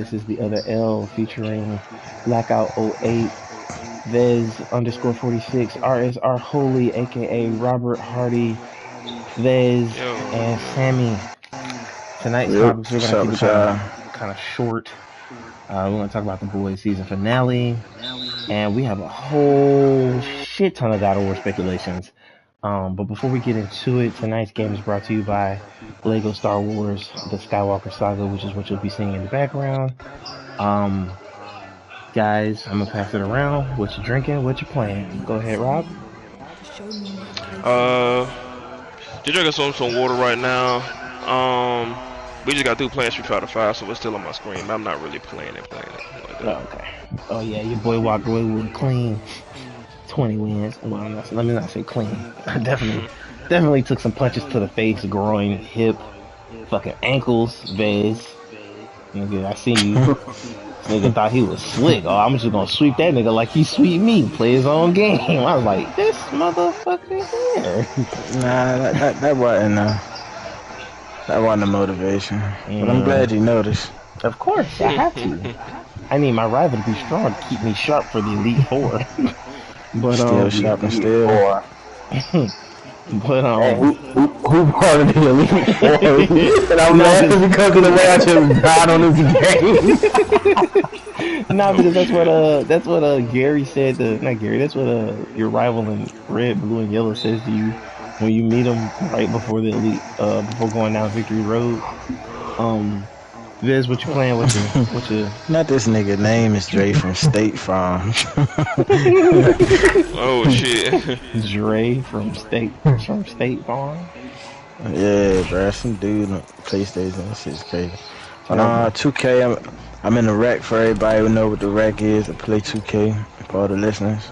This is the other L featuring Blackout 08, Vez underscore 46, RSR Holy, aka Robert Hardy, Vez, Yo. and Sammy. Tonight's Yep. topics, we're going to keep it kind of short. We're going to talk about the boys season finale, and we have a whole shit ton of God of War speculations. But before we get into it, tonight's game is brought to you by Lego Star Wars: The Skywalker Saga, which is what you'll be seeing in the background. Guys, I'm gonna pass it around. What you drinking? What you playing? Go ahead, Rob. Just drinking some water right now. We just got through playing Street Fighter 5, so it's still on my screen. But I'm not really playing it like that. Oh, okay. Oh yeah, your boy walked away with clean 20 wins. Well, let me not say clean. I definitely took some punches to the face, groin, hip, fucking ankles, Vez. Nigga, I seen you. This nigga thought he was slick. Oh, I'm just gonna sweep that nigga like he sweep me. Play his own game. I was like, this motherfucker here. Nah, that wasn't that wasn't a motivation. But I'm glad you noticed. Of course, I have to. I need my rival to be strong to keep me sharp for the Elite Four. But still sharp and still. But who part of the Elite Four? And I'm laughing because of the way I just died on this game. Nah, because that's what Gary said to, not Gary, that's what your rival in red, blue, and yellow says to you when you meet him right before the Elite, before going down Victory Road. Viz, what you playing with you? Not this nigga name is Dre from State Farm. Oh shit. Dre from State Farm? Yeah, bro, some dude on PlayStation. That shit's crazy. 2K, I'm in the rec for everybody who know what the rec is. I play 2K for all the listeners.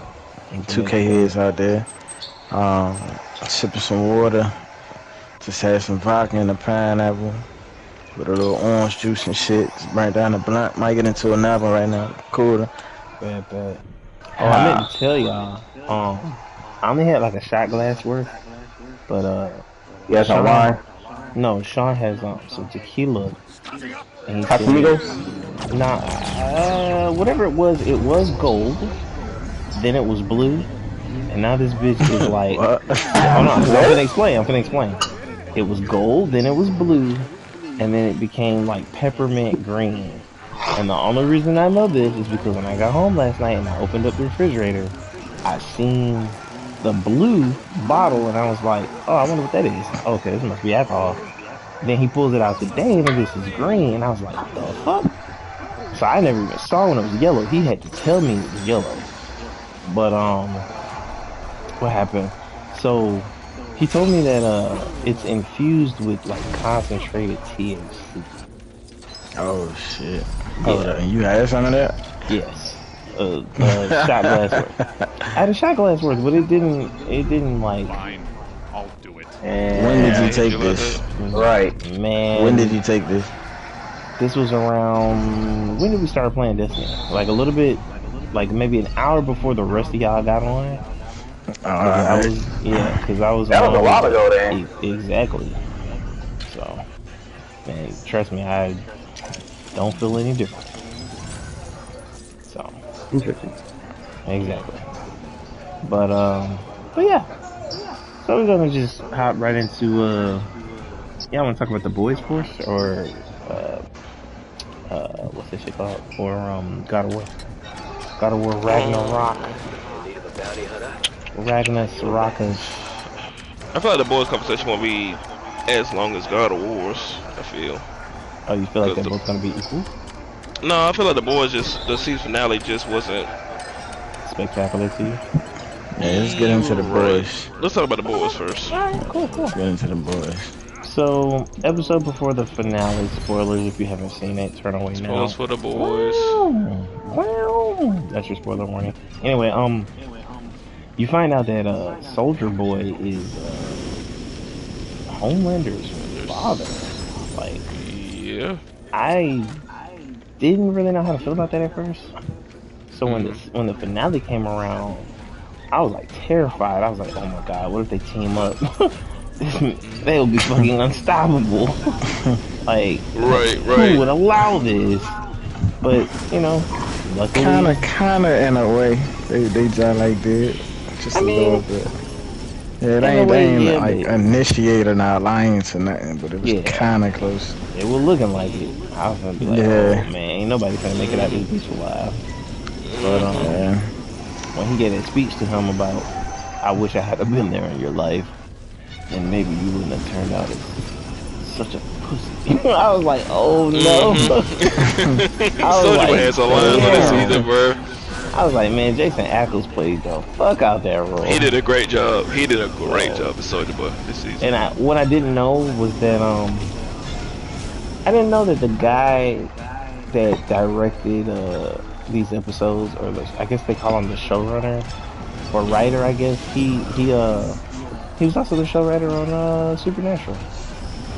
2K heads out there. Sipping some water. Just had some vodka and a pineapple with a little orange juice and shit. Just burnt down the blunt. Might get into another one right now. Cooler. Bad. Oh, I meant to tell y'all. I only had like a shot glass worth, but Yes, some wine. No, Sean has some tequila. And Casamigos? Nah, whatever it was gold. Then it was blue, and now this bitch is like. Hold on, I'm gonna explain. It was gold, then it was blue, and then it became like peppermint green. And the only reason I know this is because when I got home last night and I opened up the refrigerator, I seen the blue bottle, and I was like, oh, I wonder what that is. Okay, this must be alcohol. Then he pulls it out today, and this is green, and I was like, what the fuck? So I never even saw when it was yellow. He had to tell me it was yellow. But what happened? So he told me that it's infused with like concentrated THC. Oh shit! Hold up, you had some of that? Yes. Shot glass worth. I had a shot glass worth, but it didn't like. Fine, I'll do it. When did you take this? Right, man. When did you take this? This was around. When did we start playing Destiny? Like a little bit, like maybe an hour before the rest of y'all got on. Because I was. That was a while ago, then. Exactly. So, man, trust me, I don't feel any different. So. Interesting. Exactly. But yeah. So we're gonna just hop right into I want to talk about the boys first, or what's this shit called? Or God of War. God of War Ragnarok. Ragnarok. I feel like the boys' conversation won't be as long as God of War's. I feel. Oh, you feel like they're both gonna be equal? No, I feel like the season finale just wasn't spectacular to you. Yeah, let's get into the boys. Let's talk about the boys first. Alright, cool. Let's get into the boys. So, episode before the finale, spoilers if you haven't seen it, turn away now. Spoilers for the boys. Wow. That's your spoiler warning. Anyway, you find out that Soldier Boy is Homelander's father. Like, yeah. I didn't really know how to feel about that at first. So when the finale came around, I was like terrified. I was like, oh my god, what if they team up? They'll be fucking unstoppable. Like, right. Who would allow this? But luckily, Kinda in a way, they just like did, just a little bit. Yeah, they ain't like initiate an alliance or nothing, but it was kinda close. It was looking like it. I was gonna be like, oh man, ain't nobody gonna make it out of this bitch alive. But when he gave that speech to him about, I wish I had been there in your life, and maybe you wouldn't have turned out as such a pussy. I was like, oh no. I was like, man, Jason Ackles played the fuck out that role. He did a great job. He did a great job as Soldier Boy this season. And what I didn't know was that I didn't know that the guy that directed these episodes, or I guess they call him the showrunner or writer, I guess he was also the showrunner on Supernatural.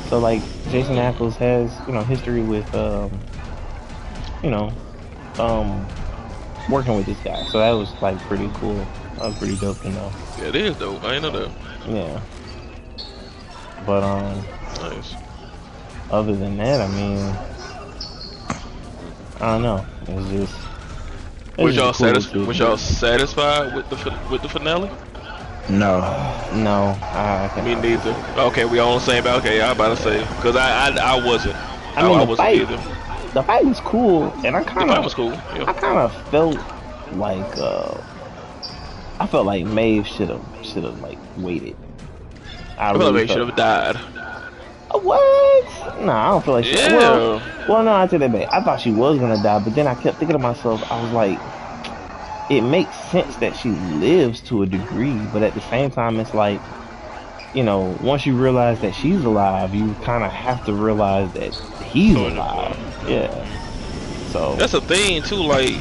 So like Jason Ackles has history with working with this guy, so that was like pretty cool. That was pretty dope to know. Yeah, it is dope. I ain't know that. Yeah. But nice. Other than that, I mean, I don't know. It's just. Was y'all satisfied with the finale? No. No. I can't. Me neither. Okay, we all on the same. Okay, I about to say because I wasn't. I wasn't either. The fight was cool, and I kind of was cool. Yeah. I kind of felt like Maeve should have like waited. I feel like Maeve should have died. What? No, I don't feel like she. Yeah. Well, no, I take that back. I thought she was gonna die, but then I kept thinking to myself, I was like, it makes sense that she lives to a degree, but at the same time, it's like, once you realize that she's alive, you kind of have to realize that he's alive. Yeah. So that's the thing too. Like,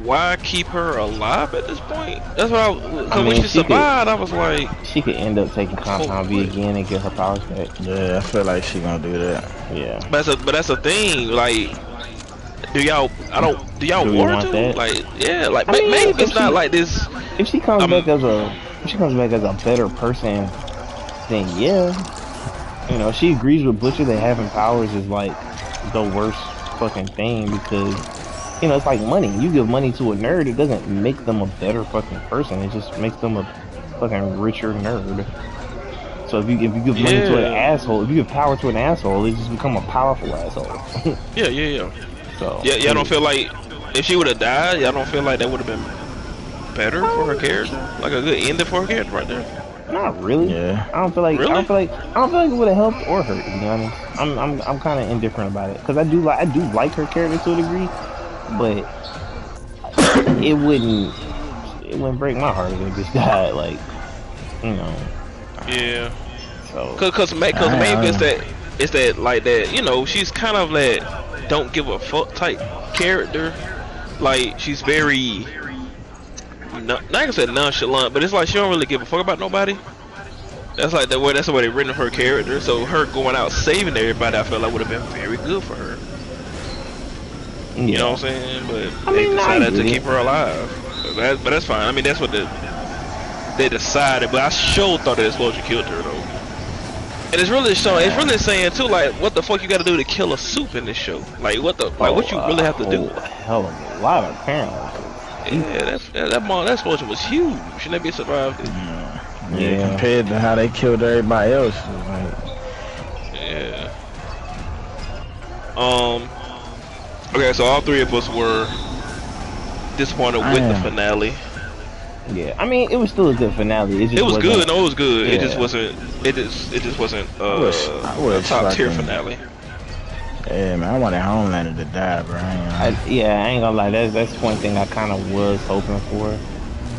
why keep her alive at this point? That's what when she survived, I was like, she could end up taking Compound V again and get her powers back. Yeah, I feel like she gonna do that. Yeah. But that's the thing. Like, do y'all want to? That? Like, yeah. Like, maybe it's not like this. If she comes back as a better person, then yeah. She agrees with Butcher that having powers is like the worst fucking thing because it's like money. You give money to a nerd, it doesn't make them a better fucking person. It just makes them a fucking richer nerd. So if you give money to an asshole, if you give power to an asshole, it just become a powerful asshole. yeah. So y'all don't feel like if she would have died, y'all don't feel like that would have been better for her character, like a good ending for her character right there. Not really. Yeah. I don't feel like it would have helped or hurt. To be honest, I'm kind of indifferent about it because I do like her character to a degree, but it wouldn't break my heart if it just died. Like, Yeah. So. Cause maybe it's that like that. She's kind of that don't give a fuck type character. Like she's very. Not gonna say nonchalant, but it's like she don't really give a fuck about nobody. That's like the way they written her character. So her going out saving everybody, I felt like would have been very good for her. Yeah. You know what I'm saying? But they decided to keep her alive. But that's fine. I mean, that's what they decided. But I sure thought that Explosion killed her though. And it's really showing. It's really saying too, like, what the fuck you got to do to kill a soup in this show? Like, what you really have to do? Hell of a lot apparently. Yeah, that explosion was huge. Should that be survived? Yeah, compared to how they killed everybody else. Like... Yeah. Okay, so all three of us were disappointed with the finale. Yeah, I mean, it was still a good finale. It was good. No, it was good. Yeah. It just wasn't. It just wasn't a top tier finale. Yeah, man, I wanted Homelander to die, bro. I ain't gonna lie. That's one thing I kind of was hoping for.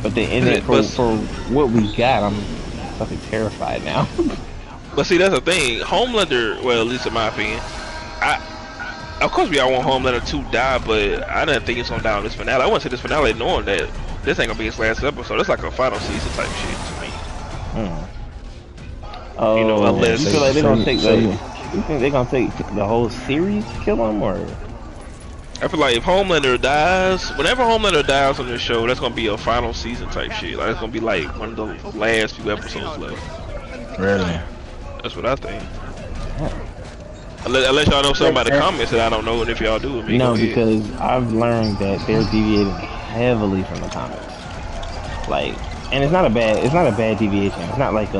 But the ending for what we got, I'm fucking terrified now. But see, that's the thing. Homelander, well, at least in my opinion, of course we all want Homelander to die, but I didn't think it's gonna die on this finale. I went to this finale knowing that this ain't gonna be his last episode. It's like a final season type shit to me. Oh, unless you feel like they're gonna take you think they're gonna take the whole series to kill him, or? I feel like if Homelander dies, whenever Homelander dies on this show, that's gonna be a final season type shit. Like it's gonna be like one of the last few episodes left. Really? That's what I think. Unless y'all know something about the comments that I don't know, and if y'all do, with me, no, because I've learned that they're deviating heavily from the comics. Like, and it's not a bad deviation. It's not like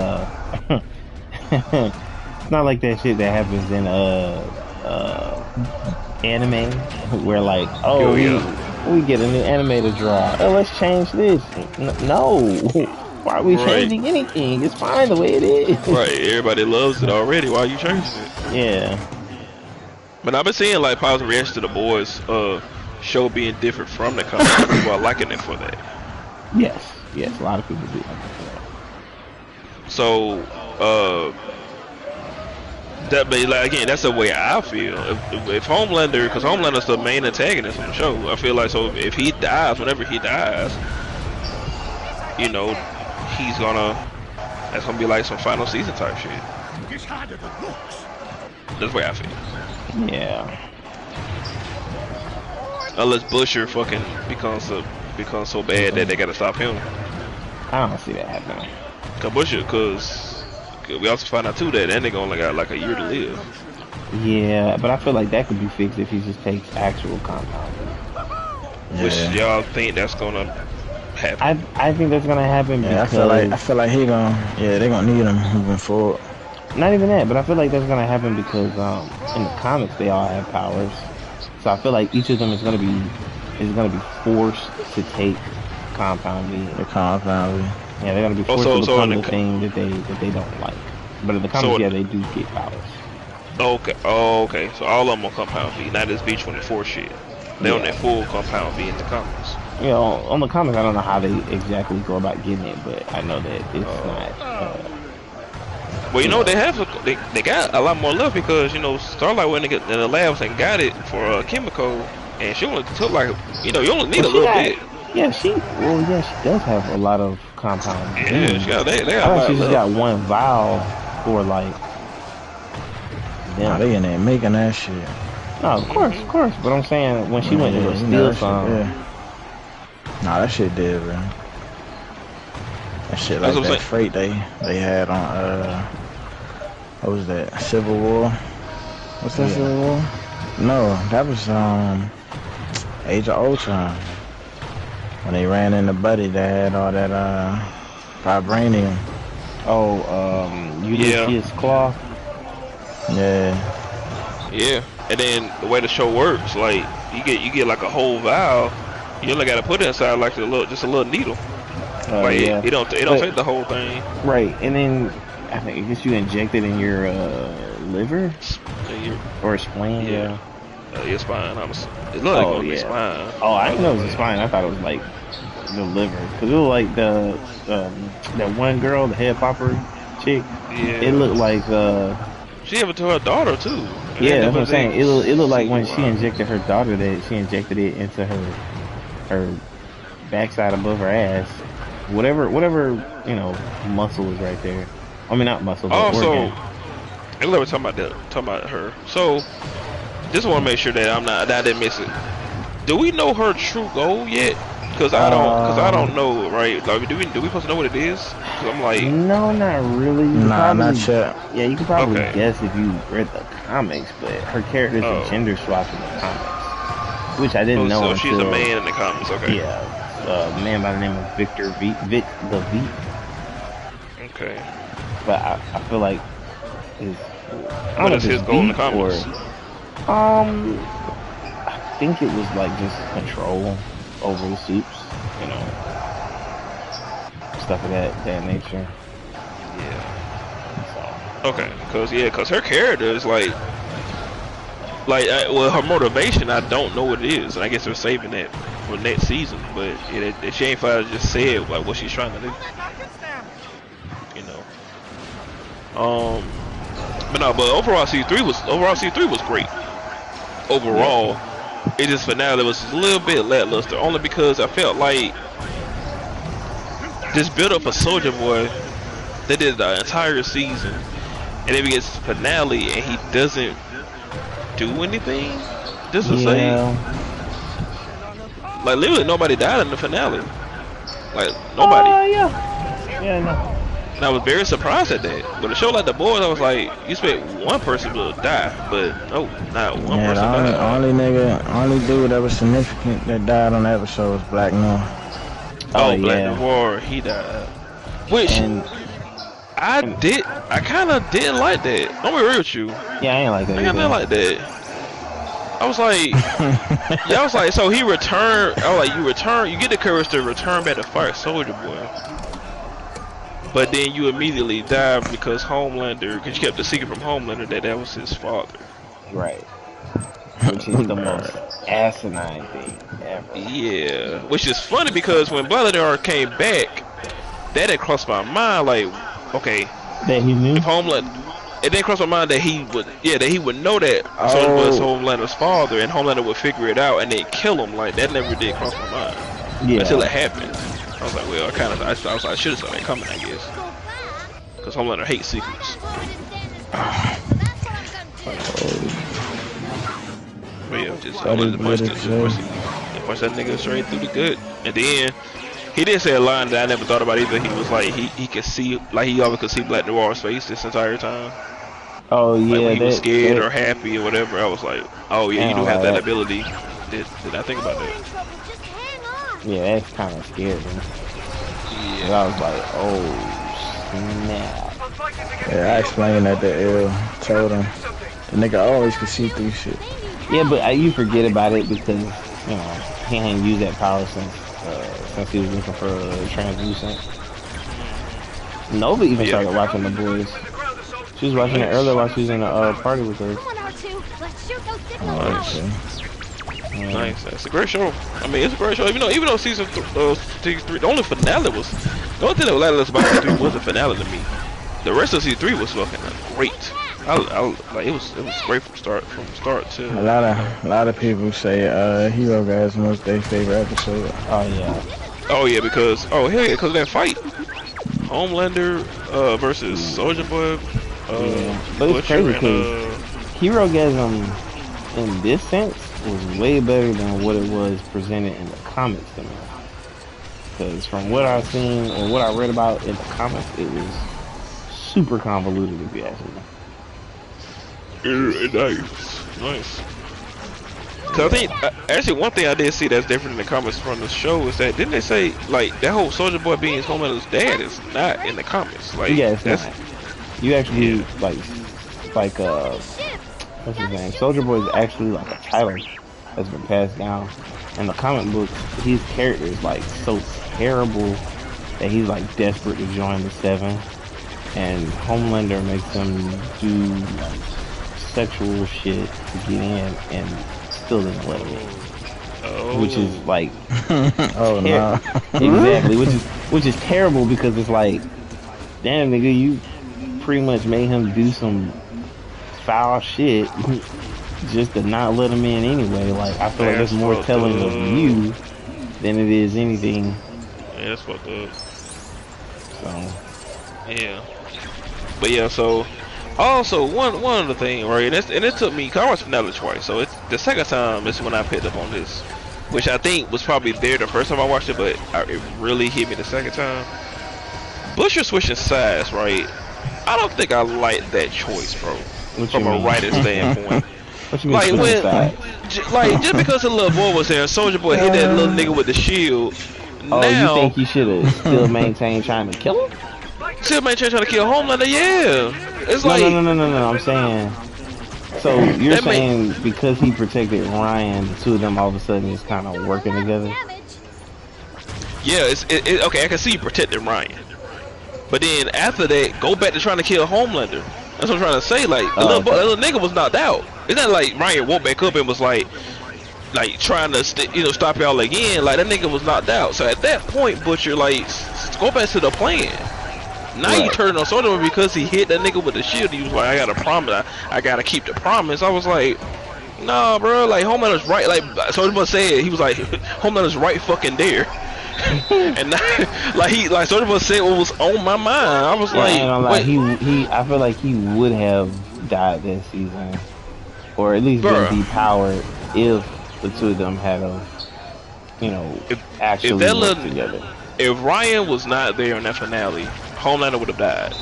it's not like that shit that happens in anime where like, oh, we get a new anime to draw. Oh, let's change this. No. Why are we changing anything? It's fine the way it is. Right, everybody loves it already. Why are you changing it? Yeah. But I've been seeing like positive reactions to the boys show being different from the comics. People are liking it for that. Yes, a lot of people do like it for that. So, that, but like, again, that's the way I feel. If Homelander, because Homelander's the main antagonist on the show, I feel like, so if he dies, whenever he dies, you know, that's gonna be like some final season type shit. That's the way I feel. Yeah. Unless Busher fucking becomes so bad that they gotta stop him. I don't see that happening. Cause we also find out too that nigga only got like a year to live. Yeah, but I feel like that could be fixed if he just takes actual compound. Yeah. Which y'all think that's gonna happen? I think that's gonna happen because I feel like they're gonna need him moving forward. Not even that, but I feel like that's gonna happen because in the comics they all have powers. So I feel like each of them is gonna be forced to take Compound V. The Compound V. Yeah, they're gonna be forced to become the thing that they don't like. But in the comics, they do get powers. Okay. Oh, okay. So all of them on Compound V, not this B-24 shit. They on that full Compound V in the comics. You know, on the comics, I don't know how they exactly go about getting it, but I know that it's not. Well, you know, they got a lot more left because, you know, Starlight went in the labs and got it for Chemical, and she only took like, you know, you only need a little bit. Yeah, she does have a lot of compound. Yeah, she got, they got I thought she just got one vial for like. Nah, they in there making that shit. No, of course. But I'm saying when she went to go steal some. Nah, that shit did, bro. That shit like that freight they had on what was that? Civil War? What's that Civil War? No, that was Age of Ultron. When they ran in the buddy that had all that vibranium. Oh, Ulysses Claw. Yeah. Yeah. And then the way the show works, like you get like a whole vial, you only gotta put it inside like just a little needle. Like it don't take the whole thing. Right, and then I guess you inject it in your liver or spleen. Yeah. Your spine. It looked like your spine. Oh, I didn't know it was the spine. I thought it was like the liver, because it was like the that one girl, the head popper chick. Yeah. It looked like she gave it to her daughter too. Yeah, that's what I'm saying. It looked like when she injected her daughter that she injected it into her backside above her ass. Whatever you know, muscle is right there. I mean, not muscle, but organ. So we're talking about her. So just want to make sure that I didn't miss it. Do we know her true goal yet? Because I don't know, right? Like, do we supposed to know what it is? Because I'm like, no, not really. Nah, not yet. Yeah, you could probably guess if you read the comics, but her character's a gender swap in the comics, which I didn't know. So she's a man in the comics, okay? Yeah, a man by the name of Victor Vic. Okay. But I feel like what is his goal in the comics? I think it was like just control over the soups, you know, stuff of that nature. Yeah. So. Okay, cause her character is like well, her motivation, I don't know what it is, and I guess they're saving that for next season. But she ain't fine to just say like what she's trying to do, you know. But overall C3 was great. Overall, it just finale was a little bit lackluster, only because I felt like this build up for Soulja Boy, they did the entire season, and then we get to the finale and he doesn't do anything. Just to say, like literally nobody died in the finale. Like nobody. No. And I was very surprised at that. But a show like The Boys, I was like, you expect one person will die, but no, not one person died. Only dude that was significant that died on the episode was Black Noir. Oh, Black Noir, he died. Which I kind of didn't like that. I'm gonna be real with you. Yeah, I ain't like that. I didn't like that. I was like, so he returned. I was like, you get the courage to return back to fight Soldier Boy, but then you immediately die because because you kept the secret from Homelander that was his father. Right. Which is the most asinine thing ever. Yeah, which is funny because when Black Noir came back, that had crossed my mind. Like, okay, that he knew. If Homelander. It didn't cross my mind that he would know that Soldier was Homelander's father, and Homelander would figure it out and then kill him. Like that never did cross my mind until it happened. I was like, well, I should have saw that coming, I guess, because Homelander hates secrets. But yeah, just I wanted to punch that nigga straight through the gut, and then he did say a line that I never thought about either. He was like, he could see, like he always could see Black Noir's face this entire time. Oh yeah, like when he was scared or happy or whatever. I was like, oh yeah, you do have that ability. Did I think about that? Yeah, that's kind of scary. Yeah. And I was like, oh snap. Yeah, I explained that to L. Told him the nigga always could see through shit. Yeah, but you forget about it because he ain't used that power since he was looking for translucent. Nova even started watching The Boys. She was watching it earlier while she was in a party with us. Nice. That's a great show. I mean, it's a great show. Even though season 3, the only finale was, the only thing that was like about season 3 was the finale to me. The rest of season 3 was fucking great. Like it was great from start to. A lot of people say Hero Gasm was their favorite episode. Oh yeah, because because of that fight, Homelander versus Soldier Boy. But it's crazy because Hero Gasm in this sense was way better than what it was presented in the comics to me. Because from what I've seen or what I read about in the comics, it was super convoluted if you ask me. Nice. Cause I think actually one thing I did see that's different in the comics from the show is that didn't they say like that whole Soldier Boy being Homelander's dad is not in the comics? Like it's not. You actually like what's his name? Soldier Boy is actually like a title that's been passed down. In the comic books, his character is like so terrible that he's like desperate to join the Seven, and Homelander makes him do like sexual shit to get in and still doesn't let him in. Which is like exactly, which is terrible because it's like, damn nigga, you pretty much made him do some foul shit just to not let him in anyway. Like I feel like that's more telling of you than it is anything. Yeah, that's fucked up. So yeah, but yeah, so also one other thing, right? And it took me, cause I watched finale twice, so it's the second time is when I picked up on this, which I think was probably there the first time I watched it, but it really hit me the second time. Busher switching sides, right? I don't think I like that choice, bro. From a writer's standpoint. What you mean? Like just because the little boy was there, Soldier Boy hit that little nigga with the shield. Oh, you think he should have still maintained trying to kill him? Still maintained trying to kill Homelander? Yeah. It's no. I'm saying. So you're saying because he protected Ryan, the two of them all of a sudden is kind of working together? Yeah. Okay. I can see you protecting Ryan, but then after that, go back to trying to kill Homelander. That's what I'm trying to say. Like the little nigga was knocked out. It's not like Ryan woke back up and was like trying to stop y'all again. Like that nigga was knocked out. So at that point, Butcher, like go back to the plan. Now you turn on Soldier Boy because he hit that nigga with the shield. He was like, I got a promise. I gotta keep the promise. I was like, nah, bro. Like Homelander's right. Like Soldier Boy said, he was like, Homelander's right fucking there. And like Soldier Boy said what was on my mind. I was like, I feel like he would have died this season, or at least been depowered if the two of them had actually worked together. If Ryan was not there in that finale, Homelander would have died.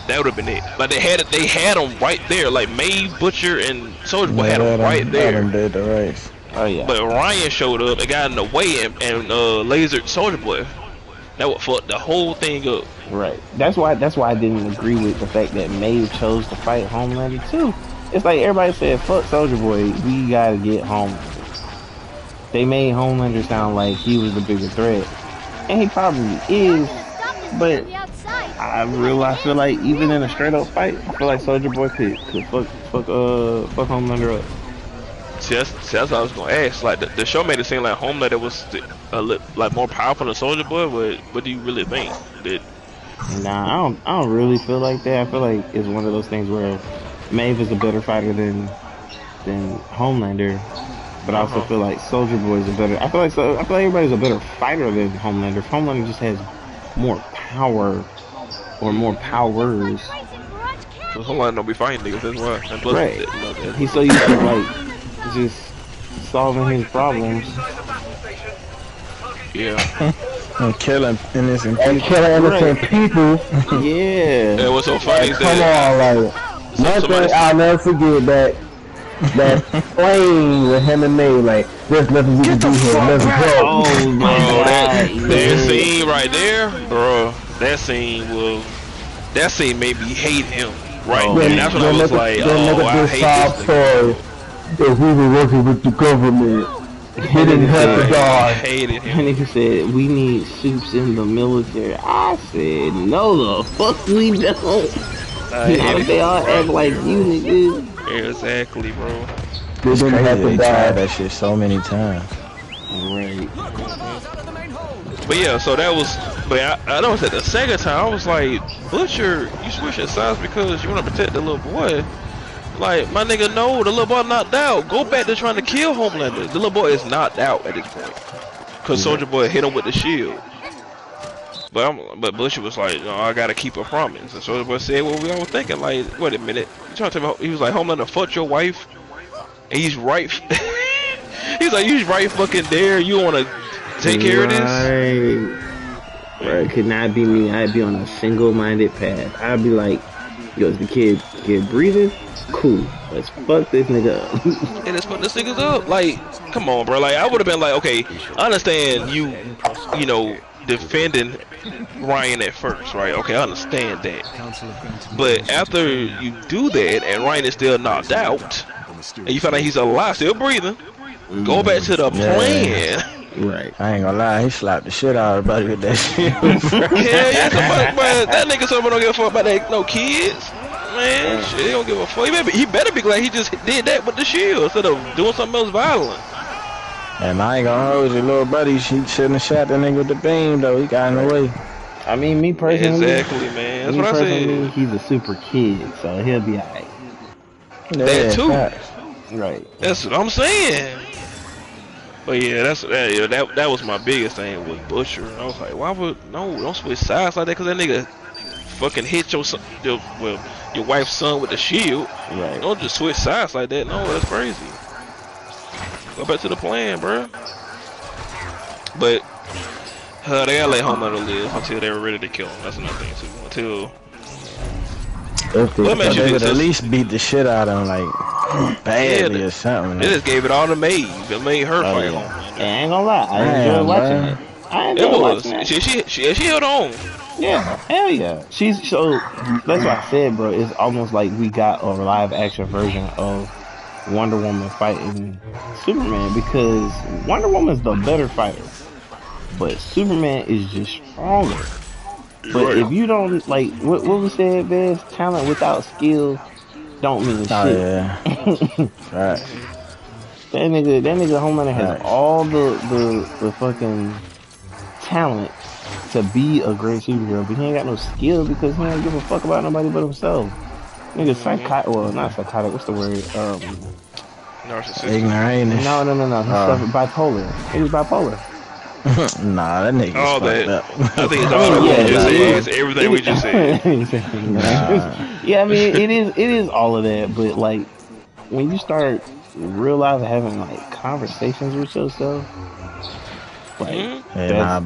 That would have been it. Like they had him right there. Like Maeve, Butcher, and Soldier Boy had him right there. Did the race. Oh yeah. But Ryan showed up, and got in the way, and lasered Soldier Boy. That would fuck the whole thing up. Right. That's why I didn't agree with the fact that Maeve chose to fight Homelander too. It's like everybody said, "Fuck Soldier Boy, we gotta get Homelander." They made Homelander sound like he was the bigger threat, and he probably is. But I feel like even in a straight up fight, I feel like Soldier Boy could fuck Homelander up. See, that's what I was gonna ask. Like the show made it seem like Homelander was like more powerful than Soldier Boy. But what do you really think? Nah, I don't really feel like that. I feel like it's one of those things where Maeve is a better fighter than Homelander. But I also feel like Soldier Boy is a better. I feel like everybody's a better fighter than Homelander. Homelander just has more power or more powers. So Homelander don't be fighting niggas. That's why. And plus, right. He's so used to like just solving his problems. Yeah. And killing innocent people. Yeah. And what's so funny is come on, like one thing I'll never forget that plane with him and May, like there's nothing we can do here. Let's go. Oh my god. That scene right there, bro. That scene made me hate him. Right. And that's when I was like, I hate this story. If we were working with the government, he didn't have to die. I hated him. And he said, we need soups in the military. I said, no the fuck we don't. They all act like you niggas. Exactly, bro. It's crazy they tried that shit so many times. Right. But yeah, so that was, but I noticed that the second time I was like, Butcher, you switching sides because you want to protect the little boy. Like, my nigga, no, the little boy knocked out. Go back to trying to kill Homelander. The little boy is knocked out at this point. Because Soldier Boy hit him with the shield. But Butcher was like, no, I gotta keep a promise. And Soldier Boy said, well, we all thinking, like, wait a minute. You trying to tell me, he was like, Homelander fucked your wife? And he's right. He's like, you right fucking there. You want to take care of this? Right. Could not be me. I'd be on a single-minded path. I'd be like, yo, is the kid breathing? Cool. Let's fuck this nigga up. And let's fuck this niggas up. Like, come on, bro. Like, I would have been like, okay, I understand you know, defending Ryan at first, right? Okay, I understand that. But after you do that and Ryan is still knocked out, and you find out he's alive, still breathing, go back to the plan. Right. I ain't gonna lie, he slapped the shit out of everybody with that shit. Yeah, that nigga someone don't give a fuck about that, no kids. Man, shit, he don't give a fuck. He better be glad he just did that with the shield instead of doing something else violent. And I ain't gonna hold your little buddy. She shouldn't have shot that nigga with the beam though. He got in the way. I mean, me personally. Exactly, man. That's what I said. He's a super kid, so he'll be alright. That too. Right. That's what I'm saying. But yeah, that was my biggest thing with Butcher. I was like, why would don't switch sides like that? Cause that nigga fucking hit your wife's son with the shield. Right. Don't just switch sides like that. No, that's crazy. Go back to the plan, bro. But they gotta let Homelander live until they were ready to kill him. That's another thing too. They would at least beat the shit out of him, like badly or something. They just gave it all to Maeve. It made her fight home. I ain't gonna lie, I enjoyed watching it. I enjoyed watching it. She held on. Yeah, hell yeah. She's so. That's what I said, bro. It's almost like we got a live action version of Wonder Woman fighting Superman, because Wonder Woman's the better fighter, but Superman is just stronger. But if you don't, like, what we said, there's talent without skill don't mean shit. Yeah. Right. That nigga Homelander has all the fucking talent to be a great superhero, but he ain't got no skill because he don't give a fuck about nobody but himself. Nigga psychotic, well, not psychotic, what's the word? Narcissistic. Ignorant. No. He's bipolar. He's bipolar. Nah, that nigga's fucked up. I think it's all we just said. It's everything we just said. Yeah, I mean, it is all of that, but like when you start realizing having like conversations with yourself, Like, Yeah,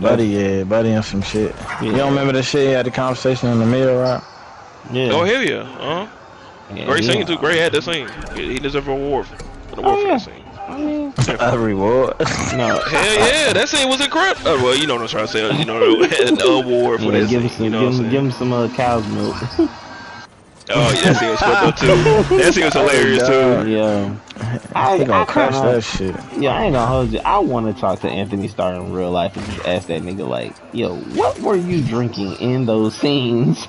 Buddy on some shit. Yeah. You don't remember the shit he had the conversation in the middle, right? Yeah. Oh hell yeah. Yeah, Great yeah. scene too. Great at that scene. He deserves an award for the award for that scene. I mean, A reward. no. Hell yeah, that scene was incredible. Well, you know what I'm trying to say. You know, an award for that Give him scene. some, You know what I'm saying? give him some cow's milk. Oh, yeah, that scene was fucked up too. That scene was hilarious too. Yeah. He gonna crush kinda- that shit. Yeah, I ain't gonna hold you. I want to talk to Anthony Starr in real life and just ask that nigga, like, yo, what were you drinking in those scenes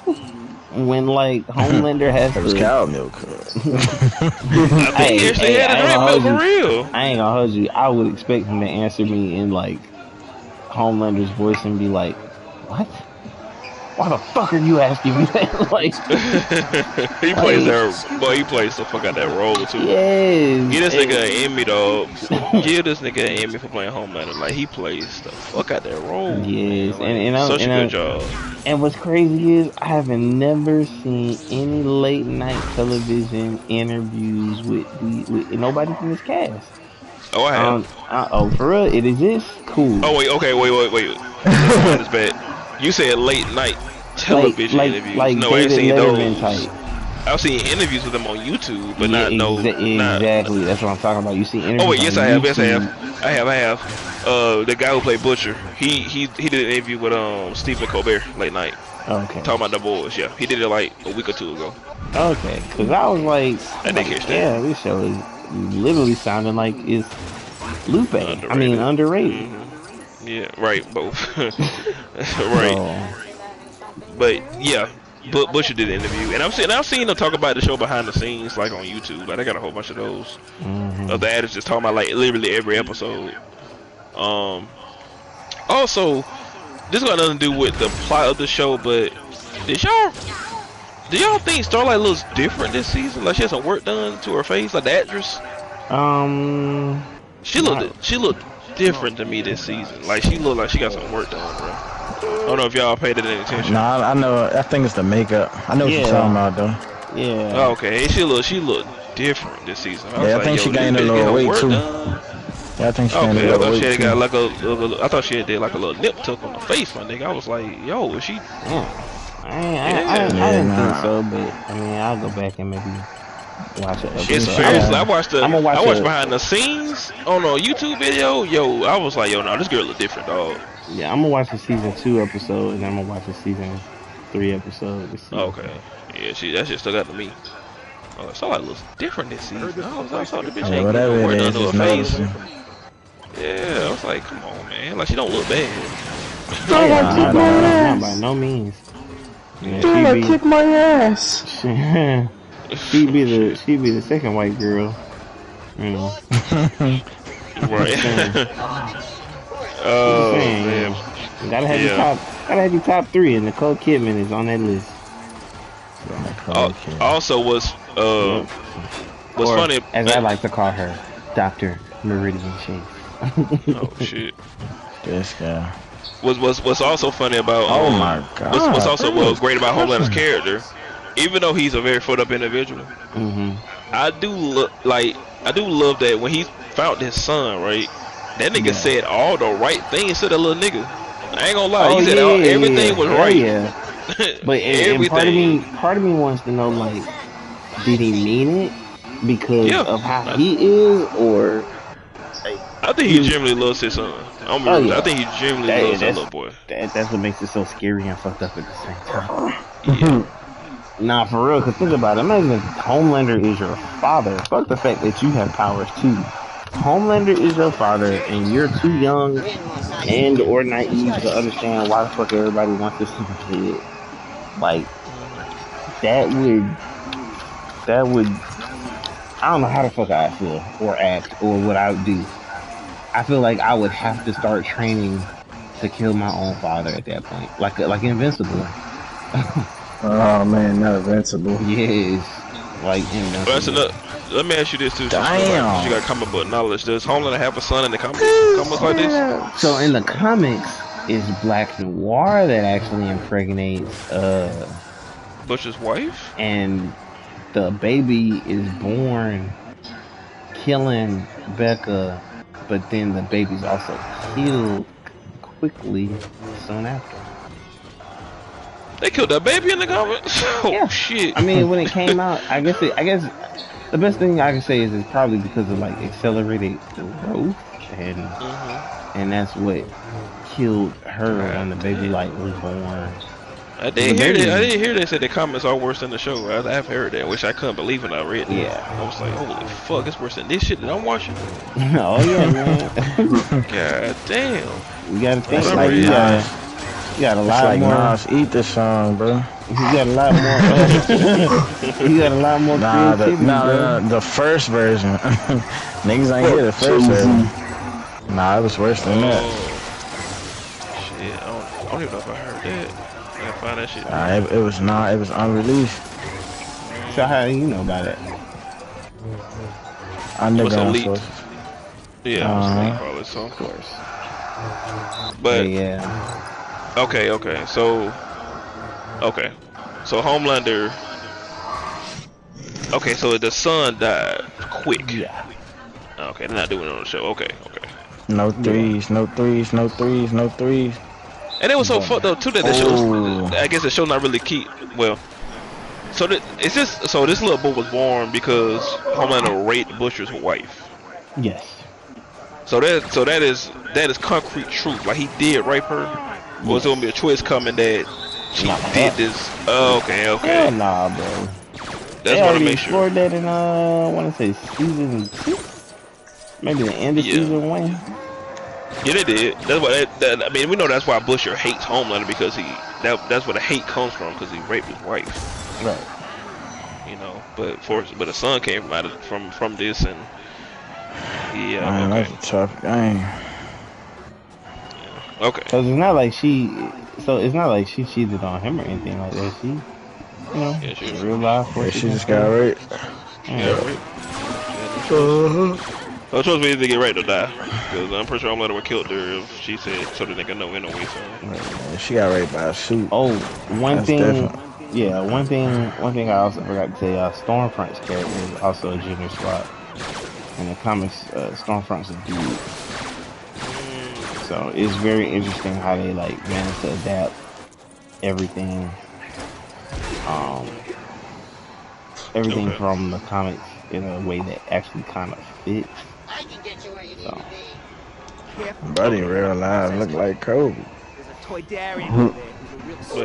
when, like, Homelander has It was to... cow milk. I think he actually had a drink milk for real. I ain't gonna hold you. I would expect him to answer me in, like, Homelander's voice and be like, what? Why the fuck are you asking me that? Like, He plays that. Boy, he plays the fuck out that role too. yes. Give this nigga an Emmy, dog. Give this nigga an Emmy for playing Homelander. Like, he plays the fuck out that role. Yes, Like, and such a good job. And what's crazy is I haven't never seen any late night television interviews with nobody from this cast. Oh, I have. Oh, for real, it exists. Cool. Oh wait, okay, wait. This one is bad. You said late night television interviews. Like No, I ain't David seen Letterman those. type. I've seen interviews with them on YouTube, but Yeah, not exactly. That's what I'm talking about. You see interviews. Oh wait, yes on I have. YouTube. Yes I have. The guy who played Butcher, he did an interview with Stephen Colbert late night. Okay. Talking about the boys. Yeah, he did it like a week or two ago. Okay, because I was like, I didn't catch that. yeah, this show is literally sounding like it's Lupe. I mean, underrated. Yeah, right, both. right. So, But yeah, Butcher did an interview, and I've seen them talk about the show behind the scenes, like on YouTube. Like, they got a whole bunch of those of the actors just talking about like literally every episode. Also, this got nothing to do with the plot of the show, but do y'all think Starlight looks different this season? Like, she had some work done to her face, like the actress. She looked different to me this season. Like, she looked like she got some work done, bro. I don't know if y'all paid it any attention. Nah, I know. I think it's the makeup. I know what you're talking about, though. yeah. Oh, okay, she looked different this season. Yeah, I think she gained a little weight too. Yeah, I think she gained a Okay, I little thought weight she had too. got like I thought she had did like a little nip tuck on the face, my nigga. I was like, yo, is she? I didn't think so, but I mean, I'll go back and maybe watch it. It's seriously, I watched watch behind the scenes on a YouTube video. Yo, I was like, yo, no, this girl look different, dog. Yeah, I'm gonna watch the season 2 episode, and I'm gonna watch the season 3 episode. To see. Okay, yeah, that shit stuck out to me. Starlight looks different this season. I saw the bitch ain't whatever getting no it work is, done to it's her face. noticeable. Yeah, I was like, come on, man. Like, she don't look bad. Not by no means. Yeah, kick my ass. she'd be the second white girl. You know. Right. Oh man. Gotta have your top 3, and Nicole Kidman is on that list. Also, what's or, funny, as I like to call her, Dr. Meridian Chase. Oh shit. This guy. What's also funny about Oh my god. what's also great about Homelander's character, even though he's a very fucked up individual, I do love that when he found his son, right, that nigga said all the right things to that little nigga. I ain't gonna lie, he said everything was right. Yeah. But and part of me wants to know, like, did he mean it because of how he is, or? I think he genuinely loves his son. I think he genuinely loves that little boy. That's what makes it so scary and fucked up at the same time. Yeah. Nah, for real, because think about it. Imagine if Homelander is your father. Fuck the fact that you have powers too. Homelander is your father, and you're too young and or naive to understand why the fuck everybody wants this kid. Like, that would, I don't know how the fuck I feel or act or what I would do. I feel like I would have to start training to kill my own father at that point, like Invincible. Oh man, not Invincible. Yes, like Invincible. Let me ask you this too. Damn. You got comic book knowledge. Does Homelander have a son in the comics like this? So in the comics, it's Black Noir that actually impregnates Butcher's wife, and the baby is born killing Becca, but then the baby's also killed quickly soon after. They killed that baby in the comments. Oh Yeah. shit. I mean, when it came out, I guess the best thing I can say is it's probably because of like accelerated growth, and that's what killed her when the baby like was born. I didn't hear they said the comments are worse than the show. I've heard that. I wish I couldn't believe it. I read it. Yeah. I was like, holy fuck, it's worse than this shit that I'm watching. Oh yeah, man. God damn. You gotta think That's like you got a lot like more. Nas, eat this song, bro. You got a lot more. You got a lot more creativity, bro. The first version. Niggas ain't hear the first version. Nah, it was worse than that. Shit, I don't even know if I heard that. I gotta find that shit. Nah, it was unreleased. So how do you know about it? Underground leaked? sources. Yeah, I was leaked probably, so of course. But Yeah. Okay, so Homelander. Okay, so the son died quick. Yeah. Okay, they're not doing it on the show. Okay. No threes, no threes, no threes, no threes. And it was so fucked up too that the show. I guess the show not really keep well. So this little boy was born because Homelander raped Butcher's wife. Yes. So that is concrete truth. Like he did rape her. Was there gonna be a twist coming that she did this? Oh, okay. Hell nah, bro. That's what I make sure. Explored that in I want to say season 6, maybe the end of season 1. Yeah, they did. That's what. I mean, we know that's why Busher hates Homelander because that's where the hate comes from because he raped his wife. Right. You know, but the son came from this and Man, that's a tough game. Okay. Cause it's not like she cheated on him or anything like that. She, in real life, She just got raped. So choice we either get raped or die. Because I'm pretty sure Homelander would killed her if she said so that they could know anyway. So. She got raped by a suit. Oh, one thing I also forgot to tell y'all, Stormfront's character is also a junior SWAT. In the comics, Stormfront's a dude. So it's very interesting how they like manage to adapt everything, from the comics in a way that actually kind of fits. So, Buddy in real life look like Kobe. But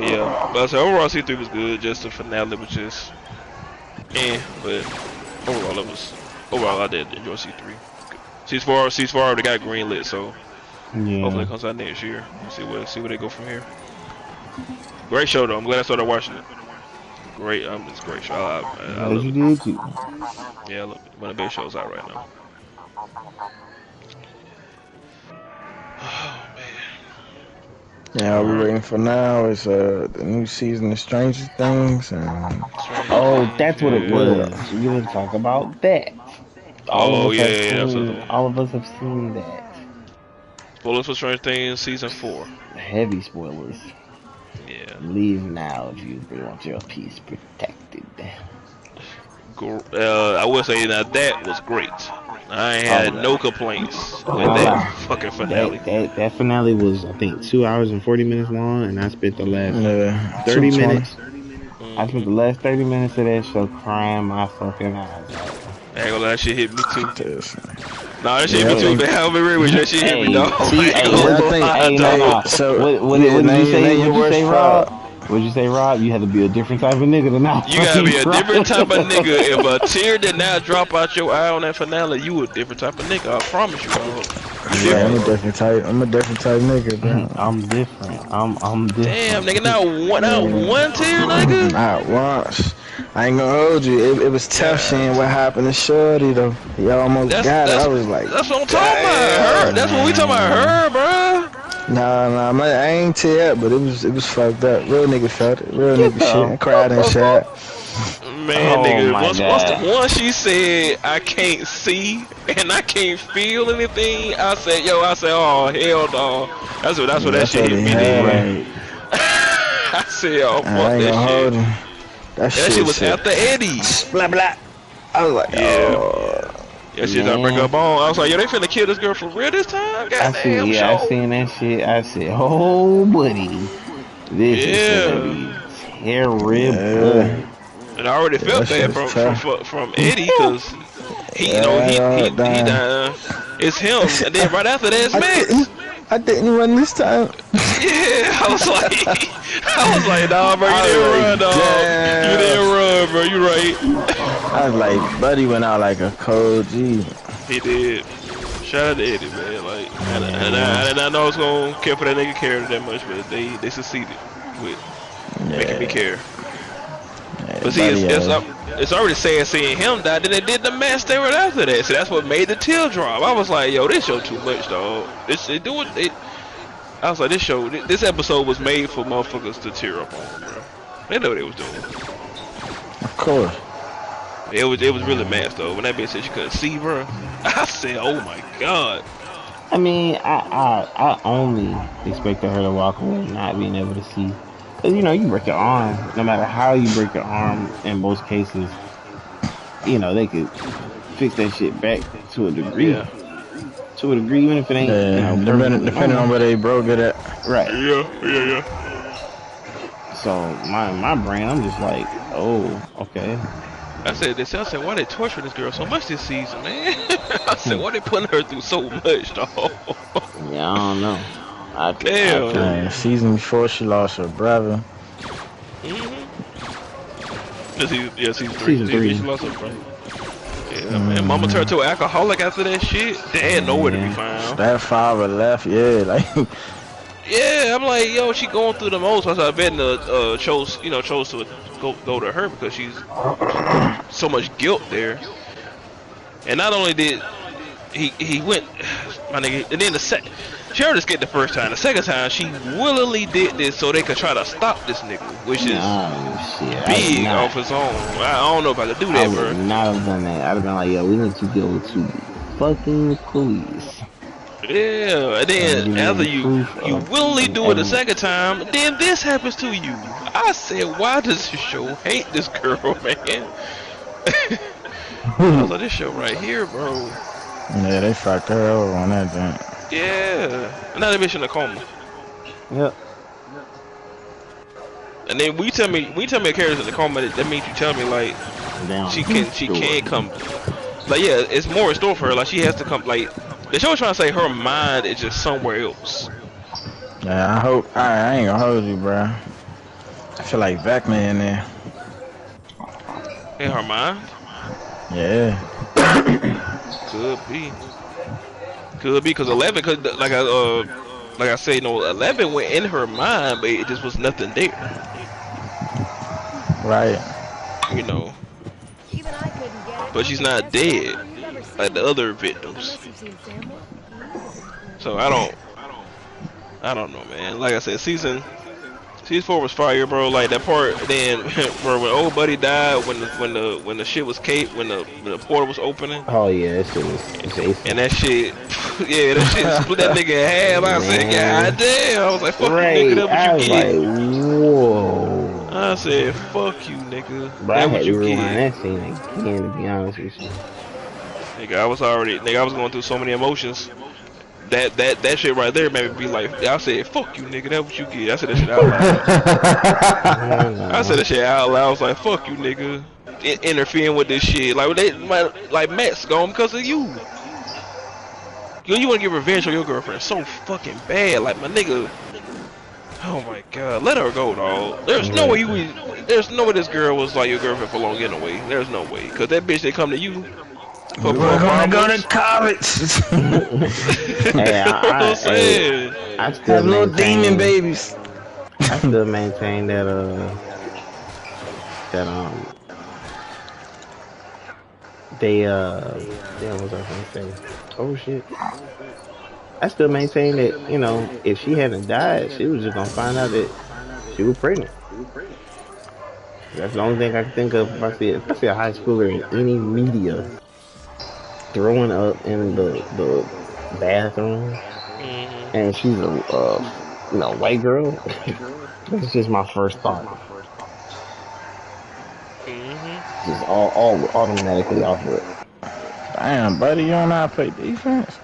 yeah, but I say overall C3 was good. Just the finale was just, but overall I did enjoy C3. C4 already got greenlit, so hopefully it comes out next year. We'll see where they go from here. Great show though. I'm glad I started watching it. Great, it's a great show. I love it. Yeah, I love it. One of the best shows out right now. Oh man. Yeah, all we're waiting for now is the new season of Stranger Things. That's what it was. We didn't talk about that. All of us have seen that. Spoilers for Stranger Things season 4. Heavy spoilers. Yeah. Leave now if you really want your peace protected. I will say that was great. I ain't had no complaints with that fucking finale. That finale was, I think, 2 hours and 40 minutes long, and I spent the last 30 minutes. I spent the last 30 minutes of that show crying my fucking eyes out. I ain't gonna lie, that shit hit me too. Nah, that shit hit me too, man. I'll be real with you. That shit hit me, dog. What did you say, Rob? What'd you say, Rob? You had to be a different type of nigga than I. You gotta be a different type of nigga. If a tear did not drop out your eye on that finale, you a different type of nigga. I promise you, dog. Yeah, I'm a different type nigga, bro. I'm different. I'm different. Damn, nigga, not one tear, nigga. Not once. I ain't gonna hold you. It was tough seeing what happened to Shorty though. He almost got it. I was like, that's what I'm talking about. Her. That's what we talking about. Her, bro. Nah, I ain't tear, but it was fucked up. Real nigga felt it. Real nigga shit. I cried and shit. Man, nigga, once she said I can't see and I can't feel anything, I said, oh hell no. That's what that shit hit me, nigga. I said, oh fuck that shit. That shit was after Eddie. Blah blah. I was like, Yeah, she gotta break her bone. I was like, yo, they finna kill this girl for real this time? Goddamn, I seen that shit. I said, oh, buddy, this is gonna be terrible. Yeah. And I already felt bad from Eddie, cause he, you know, he died. It's him, and then right after that, it's Max. I didn't run this time. Yeah, I was like, nah, bro, you didn't run, dog. Damn. You didn't run, bro. You right. I was like, buddy went out like a cold G. He did. Shout out to Eddie, man. Like, and I did not know I was gonna care for that nigga character that much, but they succeeded with making me care. Yeah, but see, it's already sad seeing him die. Then they did the mass thing right after that. So that's what made the tear drop. I was like, yo, this show too much, dog. I was like, this episode was made for motherfuckers to tear up on, bro. They know what they was doing. Of course. It was really mad though. When that bitch said she couldn't see, bro, I said, "Oh my god." I mean, I only expected her to walk away not being able to see. Cause you know, you break your arm. No matter how you break your arm, in most cases, you know they could fix that shit back to a degree. Yeah. To a degree, even if it ain't. Yeah, you know, depending on where they broke it at. Right. Yeah. So my brain, I'm just like, oh, okay. I said, why they torturing this girl so much this season, man? I said, why they putting her through so much, dog? Yeah, I don't know. Damn. Season before she lost her brother. Season 3. She lost her brother. Yeah, man. Mama turned to an alcoholic after that shit. Dad nowhere to be found. That father left, yeah, like. Yeah, I'm like, yo, she going through the most. I bet chose to go to her because she's so much guilt there. And not only did he went, my nigga, and then she already escaped the first time. The second time, she willingly did this so they could try to stop this nigga, which is big off his own. I don't know if I could do that, bro. I would not have done that. I'd have been like, yo, we need to go to the fucking police. Yeah, and then after you willingly do it the second time, then this happens to you. I said, why does this show hate this girl, man? I was like, this show right here, bro. Yeah, they fucked her over on that joint. Yeah, and now they bitch in a coma. Yep. And then we tell me a character's in the coma. That means you tell me like she can't come. Like yeah, it's more in store for her. Like she has to come. Like the show was trying to say her mind is just somewhere else. Yeah, I hope I ain't gonna hold you, bro. I feel like Vecna in there. In her mind? Yeah. Could be because 11, cause like I say, 11 went in her mind, but it just was nothing there. Right. You know. But she's not dead like the other victims. So I don't know, man. Like I said, season 4 was fire, bro. Like that part, then, bro, when old buddy died, when the shit was caped, when the portal was opening. Oh yeah, that shit was. And that shit, yeah, that shit split that nigga in half. I said, God damn. I was like, fuck you, nigga. That what you get. Like, whoa. I said, fuck you, nigga. Bro, that what you get. That scene again, to be honest with you. Nigga, I was going through so many emotions. That shit right there made me be like, I said, fuck you, nigga, that's what you get. I said that shit out loud. I said that shit out loud. I was like, fuck you, nigga. Interfering with this shit. Like Matt's gone because of you. You want to get revenge on your girlfriend so fucking bad. Like, my nigga. Oh my god. Let her go, dog. There's no way this girl was like your girlfriend for long anyway. There's no way. Because that bitch, they come to you. We're gonna go to college. Hey, I still have little demon babies. I still maintain that they damn, what was I gonna say? Oh shit. I still maintain that, you know, if she hadn't died, she was just gonna find out that she was pregnant. That's the only thing I can think of if I see a high schooler in any media throwing up in the bathroom, and she's a white girl. That's just my first thought. Just all automatically off of it. I Damn, buddy, you don't know how to play defense?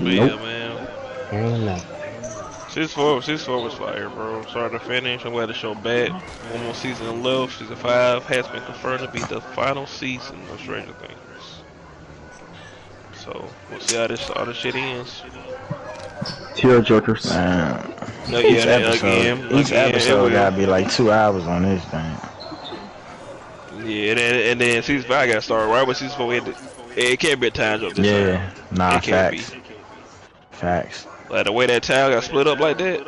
Yeah, man. No. 6-4 was fire, bro. Started to finish. I'm glad to show back. One more season left. Season 5 has been confirmed to be the final season of Stranger Things. So we'll see how all this shit ends. Tear jokers. Man. No, Each yeah, each episode gotta be like 2 hours on this thing. Yeah, and then season 5 got started right with season 4. It can't be a time jump this time. Nah, it can't facts. be. Facts. Like the way that town got split up like that.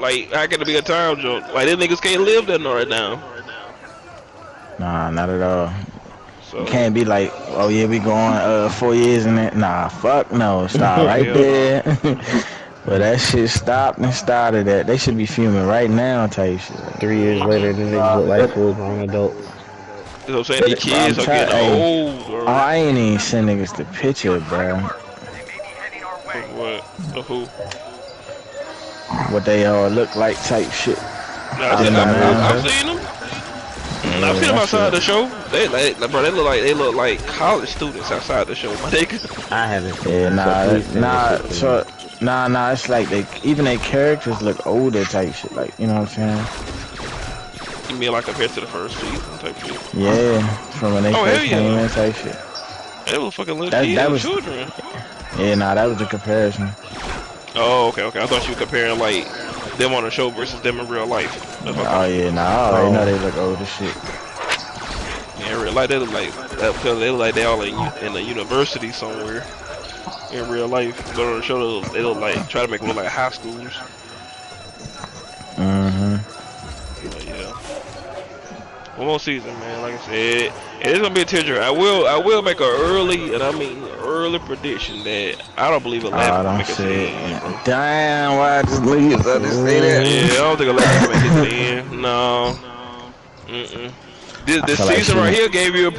Like, how can it be a time jump? Like, these niggas can't live there right now. Nah, not at all. So, You can't be like, oh yeah, we going 4 years in it. Nah, fuck no. Stop right there. But that shit stopped and started that. They should be filming right now type shit. 3 years later, the niggas look like full grown adults. you know what I'm saying? These kids are getting old, bro. Oh, I ain't even send niggas the picture, bro. What? Of who? What they all look like type shit. Nah, I've seen them. I've seen them outside the show. They look like college students outside the show, my nigga. I haven't seen Yeah, nah, it's like even their characters look older type shit, like, you know what I'm saying? You mean like compared to the first season type shit? Yeah, from when they first came in type shit. They were fucking little kids, children. Yeah, nah, that was the comparison. Oh, okay. I thought you were comparing like them on the show versus them in real life. Oh yeah, nah, I already know they look old as shit. Yeah, in real life they look like that because they look like they all in a university somewhere. In real life, but on the show they look like try to make them look like high schoolers. But yeah, one more season, man. Like I said, it is gonna be a tearjerker. I will make an early prediction that I don't believe 11 will make it to the end. Damn, why just leave us to say that? Yeah, I don't think 11 will make it to the end. No. This season right here gave you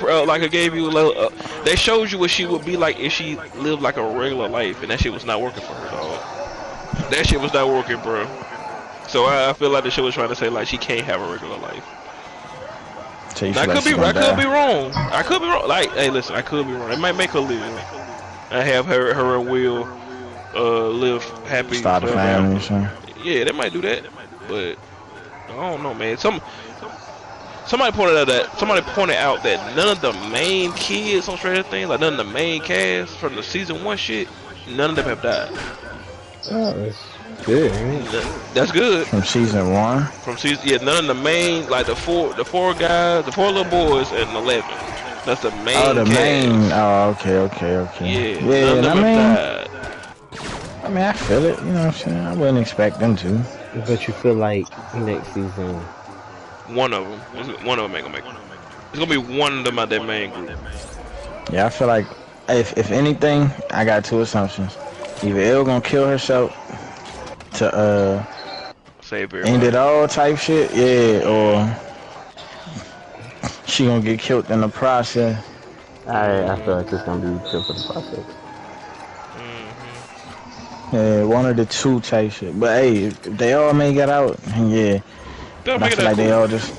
they showed you what she would be like if she lived like a regular life, and that shit was not working for her, dog. That shit was not working, bro. So I feel like the show was trying to say like she can't have a regular life. I could be wrong. I could be wrong. Like, hey, listen, I could be wrong. It might make her live. I have her and Will live happy. Start a family or something. Yeah, they might do that, but I don't know, man. Somebody pointed out that none of the main kids on Stranger Things, like none of the main cast from the season 1 shit, none of them have died. Oh, that's good. That's good. From season 1. None of the main, like the four guys, the 4 little boys, and 11. That's the main. Oh, the cast. main. Oh, okay. Yeah, none of them have died. I mean, I feel it. You know what I'm saying? I wouldn't expect them to. But you feel like next season, one of them ain't gonna make it. It's gonna be one of them out that main group. Yeah, I feel like if anything, I got 2 assumptions. Either Elle gonna kill herself to save her, end it all type shit, yeah, or she gonna get killed in the process. I feel like it's gonna be killed for the process. Yeah, one of the 2 type shit. But hey, if they all make it out, yeah. But I feel like they all I just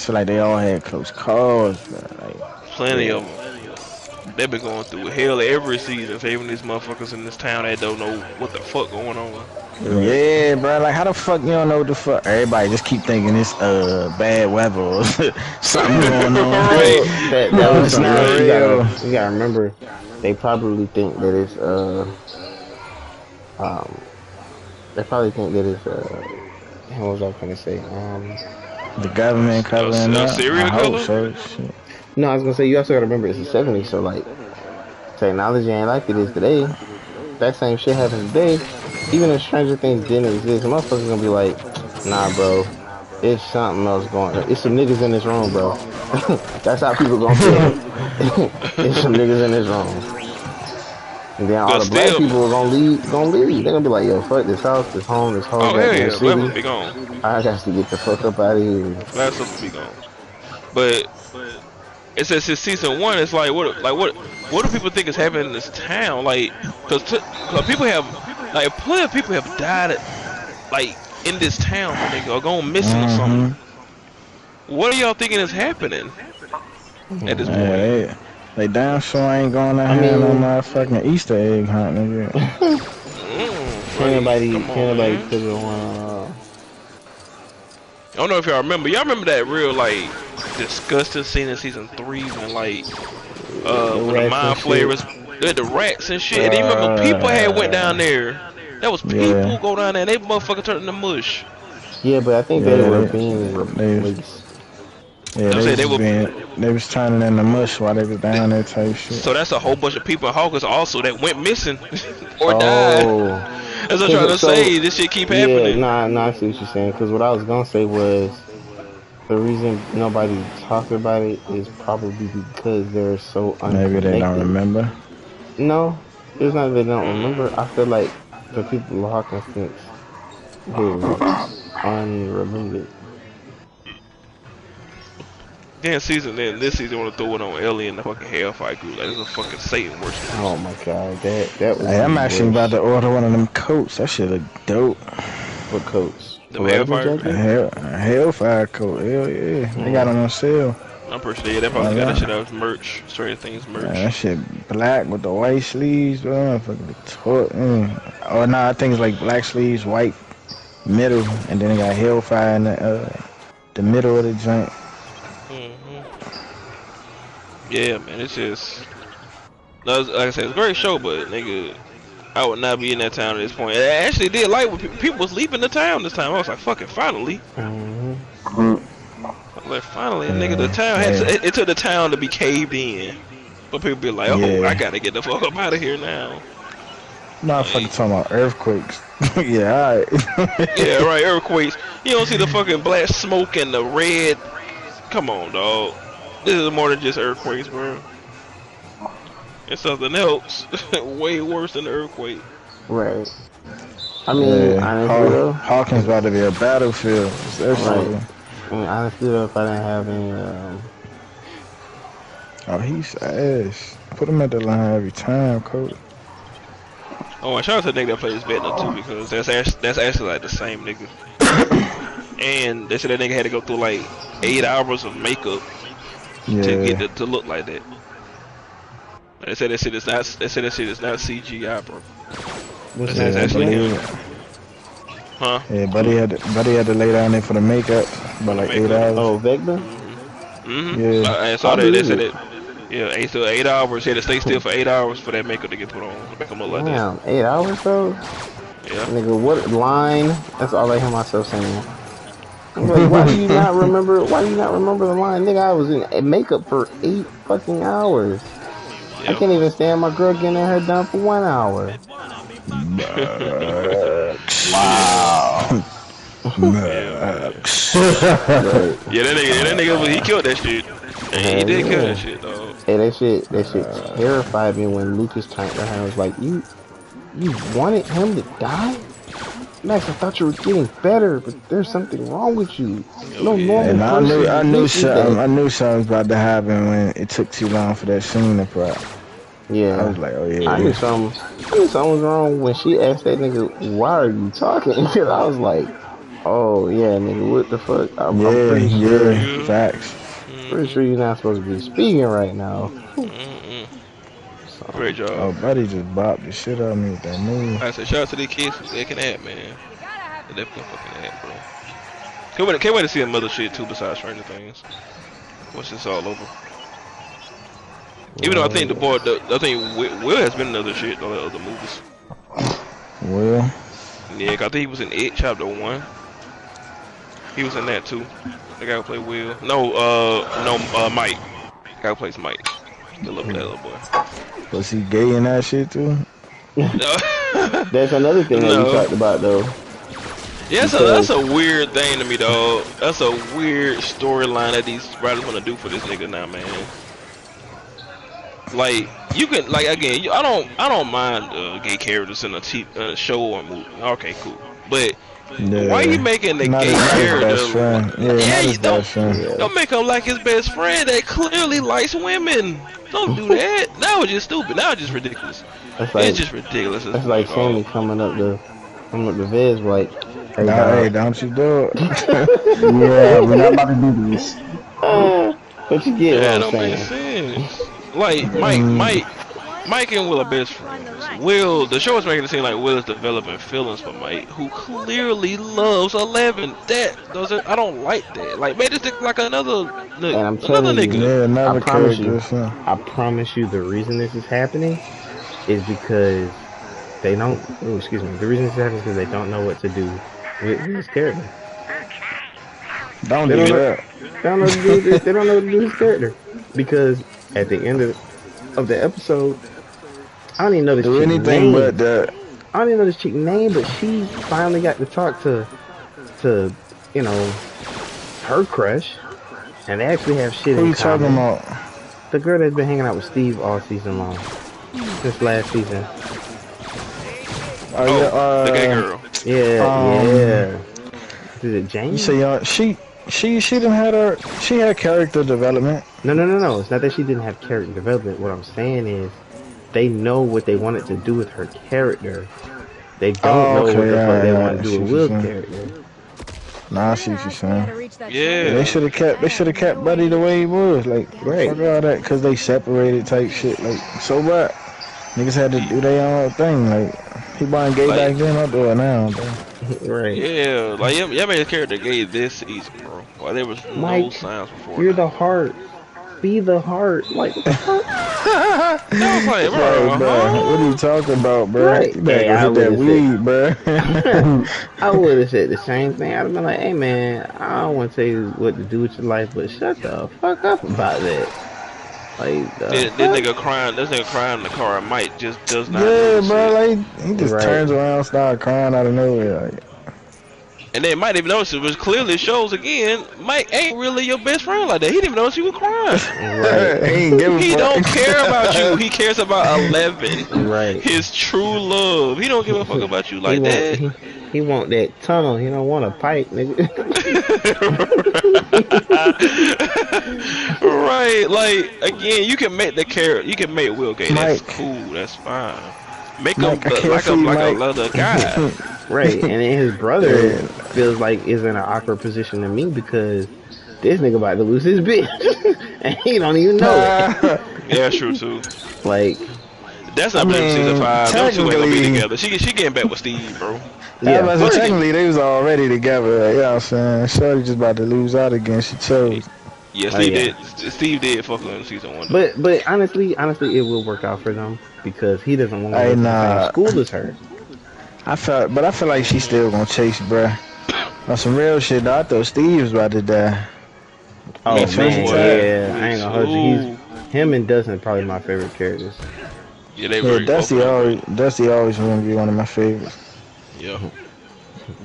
feel like they all had close calls, bro. Like, plenty of them. They've been going through hell every season, saving these motherfuckers in this town that don't know what the fuck going on. Yeah, bro. Like, how the fuck you don't know what the fuck? Everybody just keep thinking it's bad weather or something going on. Right. That was not real. You gotta remember, they probably think that it's they probably think that it's what was I gonna say? The government covering up. Serial killer? So. Shit. No, I was gonna say you also gotta remember it's the 70s, so like technology ain't like it is today. That same shit happened today. Even if Stranger Things didn't exist, motherfuckers gonna be like, nah, bro, it's something else going on. It's some niggas in this room, bro. That's how people gonna feel. It's some niggas in this room. And then all the black people are gonna leave. They're gonna be like, yo, fuck this house, this home, this whole yeah, city. let them be gone. I got to get the fuck up out of here. Let them be gone. But it says since season 1, it's like what do people think is happening in this town? Like, cause people have plenty of people have died like in this town when they go going missing or something. What are y'all thinking is happening at this point? They damn sure ain't going to have no motherfucking Easter egg hunt, nigga. Can't nobody put it on. I don't know if y'all remember. Y'all remember that real like disgusting scene in season 3 when like when the mind flayers, the rats and shit. And you remember people had went down there. That was people go down there and they motherfucker turned into mush. Yeah, but I think they were being replaced. Yeah, they was turning into mush while they was down there type shit. So that's a whole bunch of people in Hawkins also that went missing or died. That's what I'm trying to say. This shit keep happening. Yeah, I see what you're saying. Because what I was gonna say was the reason nobody talked about it is probably because they're so unconnected. Maybe they don't remember. No, it's not that they don't remember. I feel like the people of Hawkins think they're unrelated. Then this season, I want to throw it on Ellie and the fucking Hellfire group. Like, this is a fucking Satan worship. Oh my god, that was. Hey, I'm actually about to order one of them coats. That shit look dope. What coats? The Hellfire? Hellfire coat. Hell yeah. They got them on sale. I'm pretty sure they probably got that shit out of merch. Stranger Things merch. Man, that shit black with the white sleeves, bro. Oh no, I think it's like black sleeves, white middle, and then they got Hellfire in the middle of the joint. Yeah, man, it's just like I said, it's a great show, but nigga, I would not be in that town at this point. I actually did like when people was leaving the town this time. I was like, fucking finally. I was like, finally, nigga, the town had to, it took the town to be caved in, but people be like, oh, I gotta get the fuck up out of here now. Motherfucker talking about earthquakes. Yeah, alright. Yeah, right, earthquakes. You don't see the fucking black smoke and the red. Come on, dog. This is more than just earthquakes, bro. It's something else. Way worse than the earthquake. Right. I mean, honestly though, Hawkins about to be a battlefield. Right. I mean, honestly though, if I didn't have any, oh, he's ass. Put him at the line every time, coach. Oh, and shout out to the nigga that plays Vietnam too, because that's actually like the same nigga. And they said that nigga had to go through like 8 hours of makeup to get to look like that. They said that shit is not. They said that shit is not CGI, bro. what's That's actually him. Huh? Yeah, buddy had to lay down there for the makeup about like 8 hours. Oh, Vecna? Yeah. I saw that. They said it. Yeah, 8 hours. He had to stay still for 8 hours for that makeup to get put on. To make him look like that. 8 hours though? Yeah. Nigga, what line? That's all I hear myself saying. I'm like, why do you not remember the line? Nigga, I was in makeup for 8 fucking hours. Yep. I can't even stand my girl getting her hair done for 1 hour. Wow. Yeah, that nigga, he killed that shit. And he did kill that shit, though. Hey, that shit terrified me when Lucas turned around and was like, you wanted him to die? Max, I thought you were getting better, but there's something wrong with you. No normal person. I knew something was about to happen when it took too long for that scene to play. Yeah. I was like, oh yeah. I knew something was wrong when she asked that nigga, why are you talking? I was like, oh yeah, nigga, what the fuck? I'm pretty sure. Facts. Pretty sure you're not supposed to be speaking right now. Great job. Oh, buddy just bopped the shit out of me with that move. I said, shout out to these kids. They can act, man. They definitely fucking act, bro. Can't wait to see some other shit too besides Stranger Things. Once it's all over. Even though I think Will has been in other shit, other movies. Will? Yeah, 'cause I think he was in It Chapter 1. He was in that too. The guy who played Will. No, Mike. The guy who plays Mike. The little boy. Was he gay in that shit too? That's another thing that we talked about though. Yeah, that's a weird thing to me, dog. That's a weird storyline that these writers want to do for this nigga now, man. Like, you can, like, again, I don't mind gay characters in a show or a movie. Okay, cool. But why are you making the gay character? Don't make him like his best friend that clearly likes women. Don't do that. That was just stupid. That was just ridiculous. It's just ridiculous. That's like Sammy coming up the Vez like, hey, don't you do it. Yeah, we're not about to do this. But you get what I'm don't saying. make sense. like Mike and Will are best friends. Will, the show is making it seem like Will is developing feelings for Mike, who clearly loves 11. That doesn't, I don't like that. Like, made this look like another I'm telling you, nigga. Yeah, another character. I promise you, the reason this is happening is because they don't. Oh, excuse me. The reason this is happening is because they don't know what to do with his character. Don't do that. They don't know what to do. They don't know what to do with his character because at the end of the episode, I don't even know this chick's name. But that. I don't even know this chick's name, but she finally got to talk to you know, her crush, and they actually have shit in common. Who you talking about? The girl that's been hanging out with Steve all season long, since last season. The gay girl. Yeah. Is it Jane? You say she didn't have she had character development. No. It's not that she didn't have character development. What I'm saying is, they know what they wanted to do with her character. They don't know what the fuck they want to do with Will's character. Nah, I see what you're saying. Yeah. They should have kept Buddy the way he was. Like, right. Fuck all that, cause they separated type shit. Like, so what? Niggas had to do their own thing. Like, he wasn't gay back then, I'll do it now, bro. Right. Yeah, like y'all made his character gay this season, bro. Well, there was no signs before. You're the heart. Be the heart. Like, what the fuck? That was like, bro, what are you talking about, bro? Right. You better hit that weed, bro. I would have said the same thing. I'd have been like, hey, man, I don't want to tell you what to do with your life, but shut the fuck up about that. Like, this nigga crying in the car, and Mike just does not. Yeah, bro, like, he just turns around, start crying out of nowhere, like. And then Mike didn't even notice it, which clearly shows again, Mike ain't really your best friend like that. He didn't even notice you were crying. Right. He don't care about you. He cares about 11. Right. His true love. He don't give a fuck about you like that. He want that tunnel. He don't want a pipe, nigga. Right. Like, again, you can make the character, you can make Will gay. That's cool. That's fine. Make him like a leather guy. Right, and then his brother feels like is in an awkward position to me because this nigga about to lose his bitch, and he don't even know it. Yeah, that's true too. Like, that's not season 5. Them two ain't gonna be together. She getting back with Steve, bro. Yeah, so technically they was already together. You know what I'm saying? Shorty just about to lose out again. She chose. Yeah, Steve did fuck her in season 1. But honestly, it will work out for them because he doesn't want to go to the same school as her. I feel like she's still gonna chase, bruh. On some real shit, though, I thought Steve was about to die. Oh man, yeah, I ain't gonna hold you. Him and Dustin probably my favorite characters. Yeah, they very Dusty always gonna be one of my favorites. Yeah.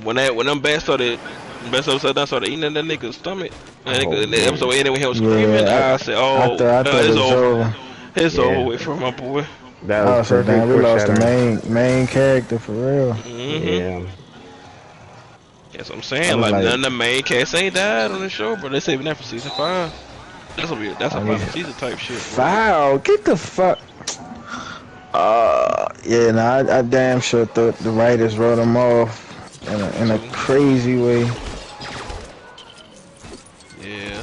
When them bats started eating in that nigga's stomach, and the episode ended when he was screaming, I said, I thought it's over. It's over with for my boy. That was perfect. We lost the main character for real. Yeah. That's what I'm saying. Like none of the main cast ain't died on the show, but they're saving that for season 5. That's a final season type shit. Wow, get the fuck. Yeah, nah, I damn sure thought the writers wrote them off in a crazy way. Yeah.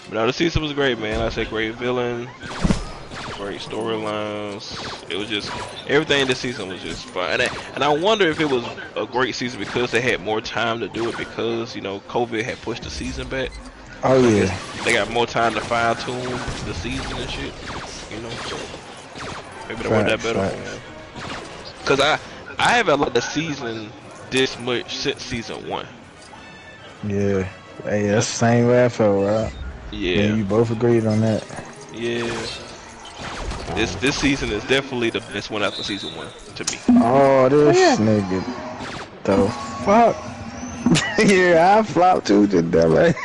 But no, the season was great, man. I said great villain. Great storylines. It was just everything this season was just fun, and I wonder if it was a great season because they had more time to do it because COVID had pushed the season back. Oh yeah, they got more time to fine tune the season and shit. So maybe they want that better. Cause I haven't liked the season this much since season 1. Yeah, hey, that's the same way I felt, right? Yeah, you both agreed on that. Yeah. This season is definitely the best one after season 1 to me. Oh, this nigga, the fuck? Yeah, I flopped too, the dumbass.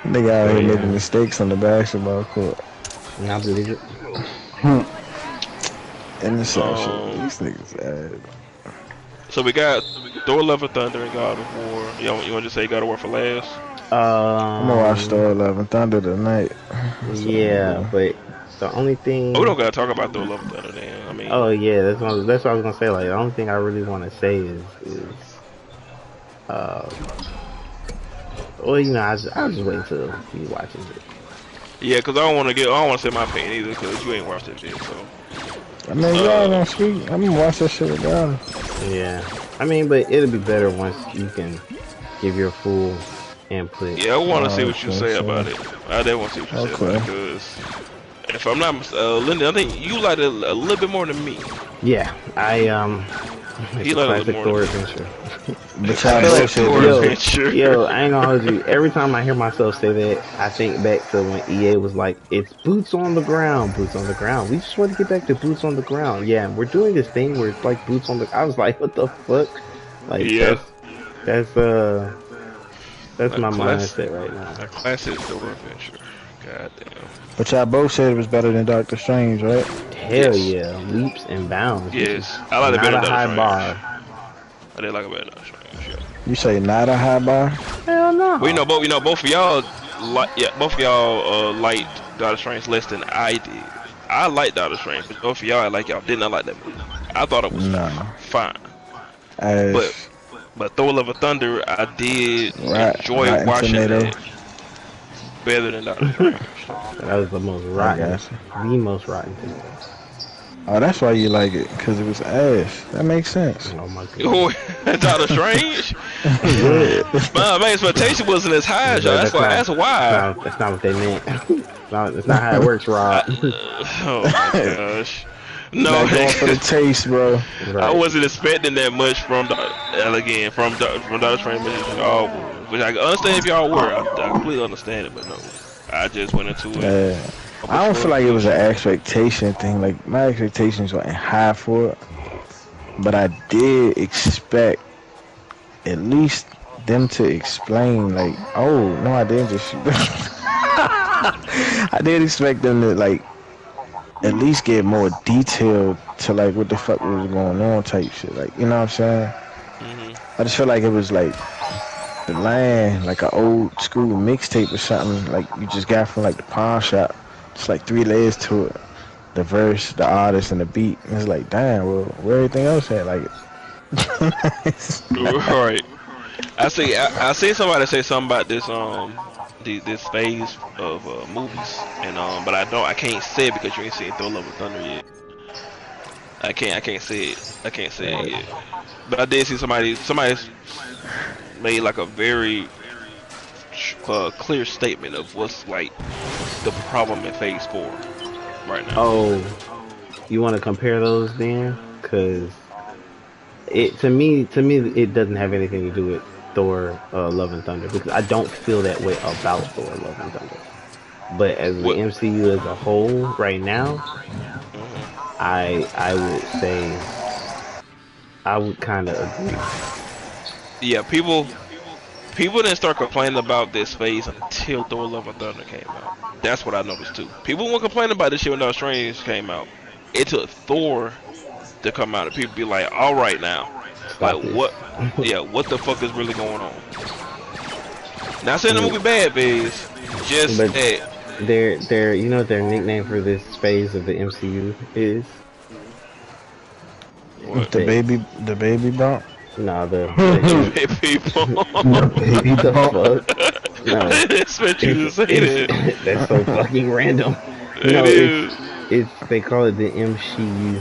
Nigga out here making mistakes on the basketball court. I believe it. Interception. These niggas ass. So we got Thor: Love and Thunder and God of War. You want to just say God of War for last? I'm gonna watch Thor: Love and Thunder tonight. Yeah, but the only thing. Oh, we don't gotta talk about Thor: Love and Thunder, then. I mean. Oh yeah, that's what I was gonna say. Like the only thing I really want to say is well, I'll just wait until he watches it. Yeah, cause I don't want to say my opinion either, cause you ain't watched that shit. So. I mean, y'all don't speak. I'm gonna watch that shit regardless. Yeah, I mean, but it'll be better once you can give your full input. Yeah, I want to see what you say about it. I definitely want to see what you say about it, because if I'm not Lyndon, I think you like it a little bit more than me. Yeah, it's He a classic Thor adventure. But y'all both said Yo, I ain't gonna hold you. Every time I hear myself say that, I think back to when EA was like, "It's boots on the ground, boots on the ground." We just want to get back to boots on the ground. Yeah, we're doing this thing where it's like boots on the. I was like, "What the fuck?" Like, yeah, that's my mindset right now. A classic Thor adventure. Goddamn. But y'all both said it was better than Doctor Strange, right? Hell yeah, leaps and bounds. Yes, I like it better than Not a high bar. I did like it better than Doctor Strange. Yeah. You say not a high bar? Hell no. Well, both of y'all liked Doctor Strange less than I did. I liked Doctor Strange, but both of y'all did not like that movie. I thought it was fine. But Thor: Love and Thunder, I did enjoy watching it better than Doctor Strange. That was the most rotten. The most rotten thing. Oh, that's why you like it, because it was ass. That makes sense. Oh my god. Doctor Strange? My expectation wasn't as high, y'all. That's why. That's not what they meant. That's not how it works, Rob. Oh my gosh. No, not going for the taste, bro. Right. I wasn't expecting that much from Doctor Strange, which I understand if y'all were. I completely understand it, but no, I just went into it. I don't feel like it was an expectation thing. Like, my expectations weren't high for it, but I did expect at least them to explain, like, oh no, I didn't just shoot. I did expect them to like at least get more detail to like what the fuck was going on type shit. Like, you know what I'm saying? I just feel like it was like the line, like an old school mixtape or something, like you just got from like the pawn shop. It's like 3 layers to it: the verse, the artist, and the beat. And it's like, damn, well, where everything else at? Like, right. I see somebody say something about this this phase of movies, and but I can't say it because you ain't seen Thor: Love and Thunder yet. I can't say it. I can't say it yet. But I did see somebody's made like a very clear statement of what's like the problem in phase 4 right now. Oh, you want to compare those then? Cause to me it doesn't have anything to do with Thor: Love and Thunder, because I don't feel that way about Thor: Love and Thunder. But as the MCU as a whole right now, I would say I would kind of agree. Yeah, people didn't start complaining about this phase until Thor: Love and Thunder came out. That's what I noticed too. People weren't complaining about this shit when Doctor Strange came out. It took Thor to come out and people be like, all right now. Like, what? Yeah, what the fuck is really going on? Not saying the movie bad, Biz. Just that their you know what their nickname for this phase of the MCU is? What? The baby bump? Nah, the baby bump. Baby the fuck. No, I didn't expect you to say that. That's so fucking random. No, it's they call it the MCU.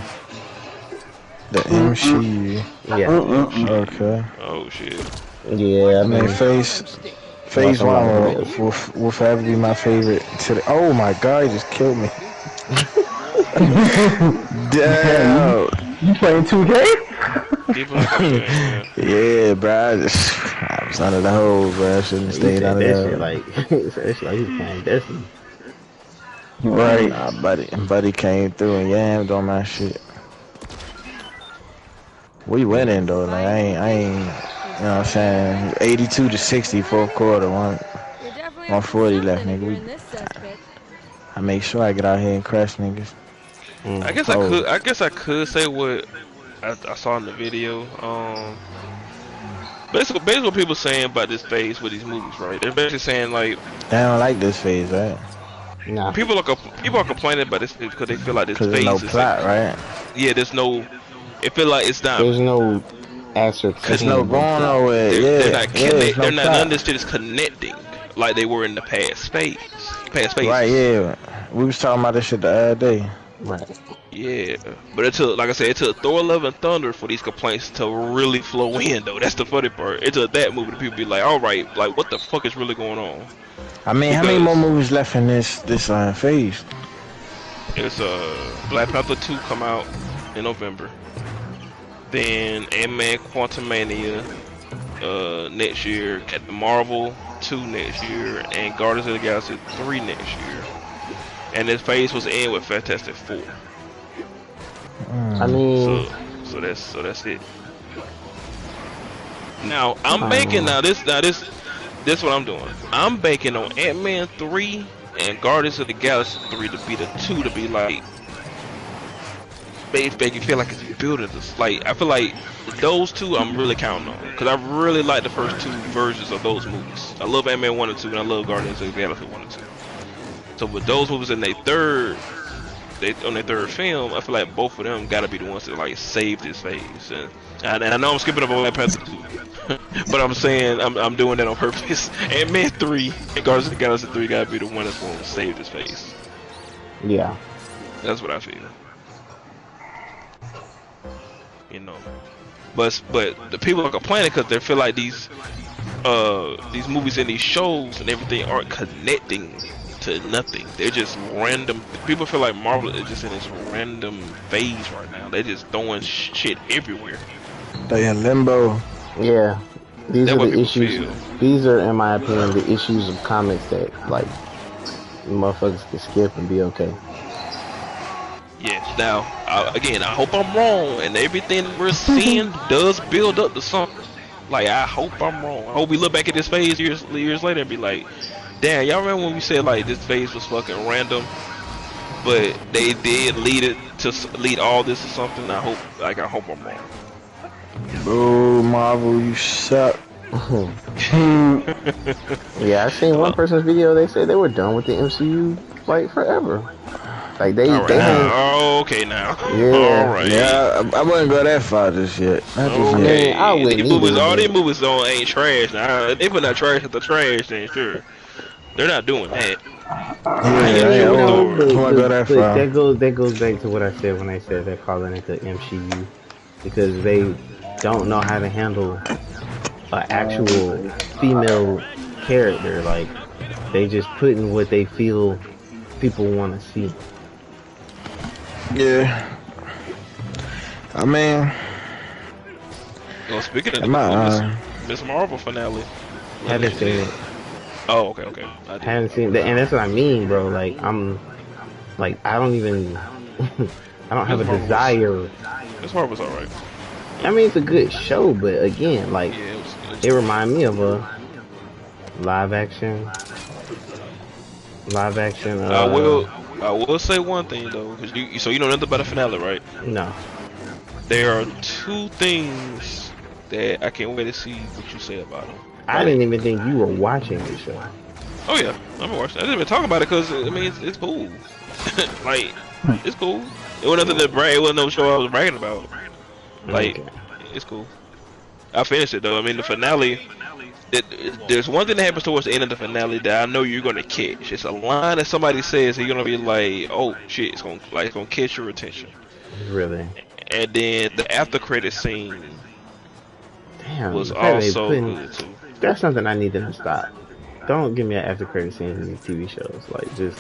The MCU. Yeah. Okay. Oh shit. Yeah, I mean, phase 1 will forever be my favorite. Oh my god, he just killed me. Damn. You playing 2K? Yeah, bro. I was under the hole, bro. I shouldn't have stayed under the hole. It's like he's playing Destiny. Right. Nah, buddy came through and yammed on my shit. We winning though. Like I ain't. You know what I'm saying? 82 to 60, fourth quarter. 140 left, nigga. I make sure I get out here and crush niggas. I guess I could say what I saw in the video. Basically what people saying about this phase with these movies, right? They're basically saying like they don't like this phase, right? Nah. People are complaining about this because they feel like this phase there's no is plot, right? Yeah, there's no. It feel like it's not. There's no answer. There's no going nowhere. They're not. None of this shit is connecting like they were in the past phase. past phases. Right, yeah. We was talking about this shit the other day. Right. Yeah, but it took, like I said, it took Thor: Love and Thunder for these complaints to really flow in, though. That's the funny part. It took that movie to people be like, all right, like what the fuck is really going on? I mean, how many more movies left in this phase? It's Black Panther 2 come out in November. Then Ant-Man Quantumania next year. Captain Marvel 2 next year, and Guardians of the Galaxy 3 next year. And this phase was in with Fantastic Four. I mean, so that's it. Now I'm banking. This what I'm doing. I'm banking on Ant-Man 3 and Guardians of the Galaxy 3 to be the two to be like, make you feel like it's building this. Like I feel like those two I'm really counting on, because I really like the first two versions of those movies. I love Ant-Man 1 and 2, and I love Guardians of the Galaxy 1 and 2. So with those movies in their third film, I feel like both of them gotta be the ones that like save this phase. And I know I'm skipping up on Black Panther 2, but I'm saying I'm doing that on purpose. Ant-Man 3 and Guardians of the Galaxy 3 gotta be the one that's gonna save this phase. yeah. That's what I feel. You know, but the people are complaining because they feel like these movies and these shows and everything aren't connecting to nothing. They're just random. People feel like Marvel is just in this random phase right now. They're just throwing shit everywhere. They in limbo. Yeah. These That's are what the people issues. feel. These are, in my opinion, the issues of comics that like motherfuckers can skip and be okay. Yes. Now, again, I hope I'm wrong, and everything we're seeing does build up to something. Like, I hope I'm wrong. I hope we look back at this phase years later and be like, damn, y'all remember when we said like this phase was fucking random, but they did lead all this to something. I hope I'm wrong. Boo, Marvel, you suck. Yeah, I seen one person's video. They said they were done with the MCU like forever. Like they All right, now. Okay, now. Yeah. All right. Yeah, I wouldn't go that far just yet. Not just Okay. yet. I wouldn't All either, these movies ain't trash. Now, they put that trash at the trash, then sure. They're not doing that. Yeah, I wouldn't go that far. That goes back to what I said when I said they're calling it the MCU, because they don't know how to handle an actual female character. Like they just put in what they feel people want to see. Yeah. I mean, Well, speaking of the Miss Marvel finale. Haven't seen it. Oh, okay. I Haven't seen that, and that's what I mean, bro. Like I don't even, I don't have a desire. Miss Marvel's alright. I mean, it's a good show, but again, like Yeah, it reminds me of a live action. I will say one thing though, because you know nothing about the finale, right? No. There are two things that I can't wait to see what you say about them. I didn't even think you were watching the show. Oh yeah, I'm gonna watch that. I didn't even talk about it because I mean it's cool. Like it's cool. It wasn't nothing to brag. It wasn't no show I was bragging about. Like it's cool. I finished it though. I mean the finale. There's one thing that happens towards the end of the finale that I know you're gonna catch. It's a line that somebody says, and you're gonna be like, "Oh shit!" It's gonna catch your attention. Really? And then the after credit scene was the fact also they good too. That's something I need them to stop. Don't give me an after credit scene in these TV shows. Like just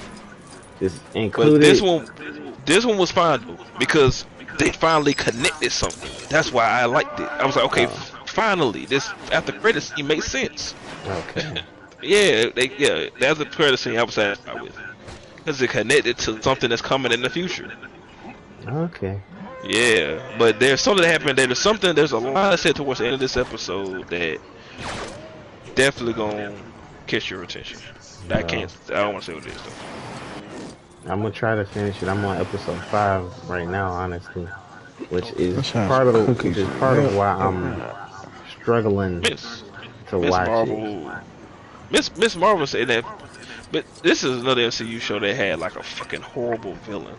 include But this one was fine though, because they finally connected something. That's why I liked it. I was like, okay, finally, this after credit scene makes sense. Okay. The after credit scene I was satisfied with, because it connected to something that's coming in the future. Okay. Yeah, but there's something that happened there. There's a lot I said towards the end of this episode that definitely gonna catch your attention. I don't want to say what it is though. I'm gonna try to finish it. I'm on episode 5 right now, honestly, which is part of why I'm struggling to watch Marvel. Miss Marvel said that, but this is another MCU show that had like a fucking horrible villain.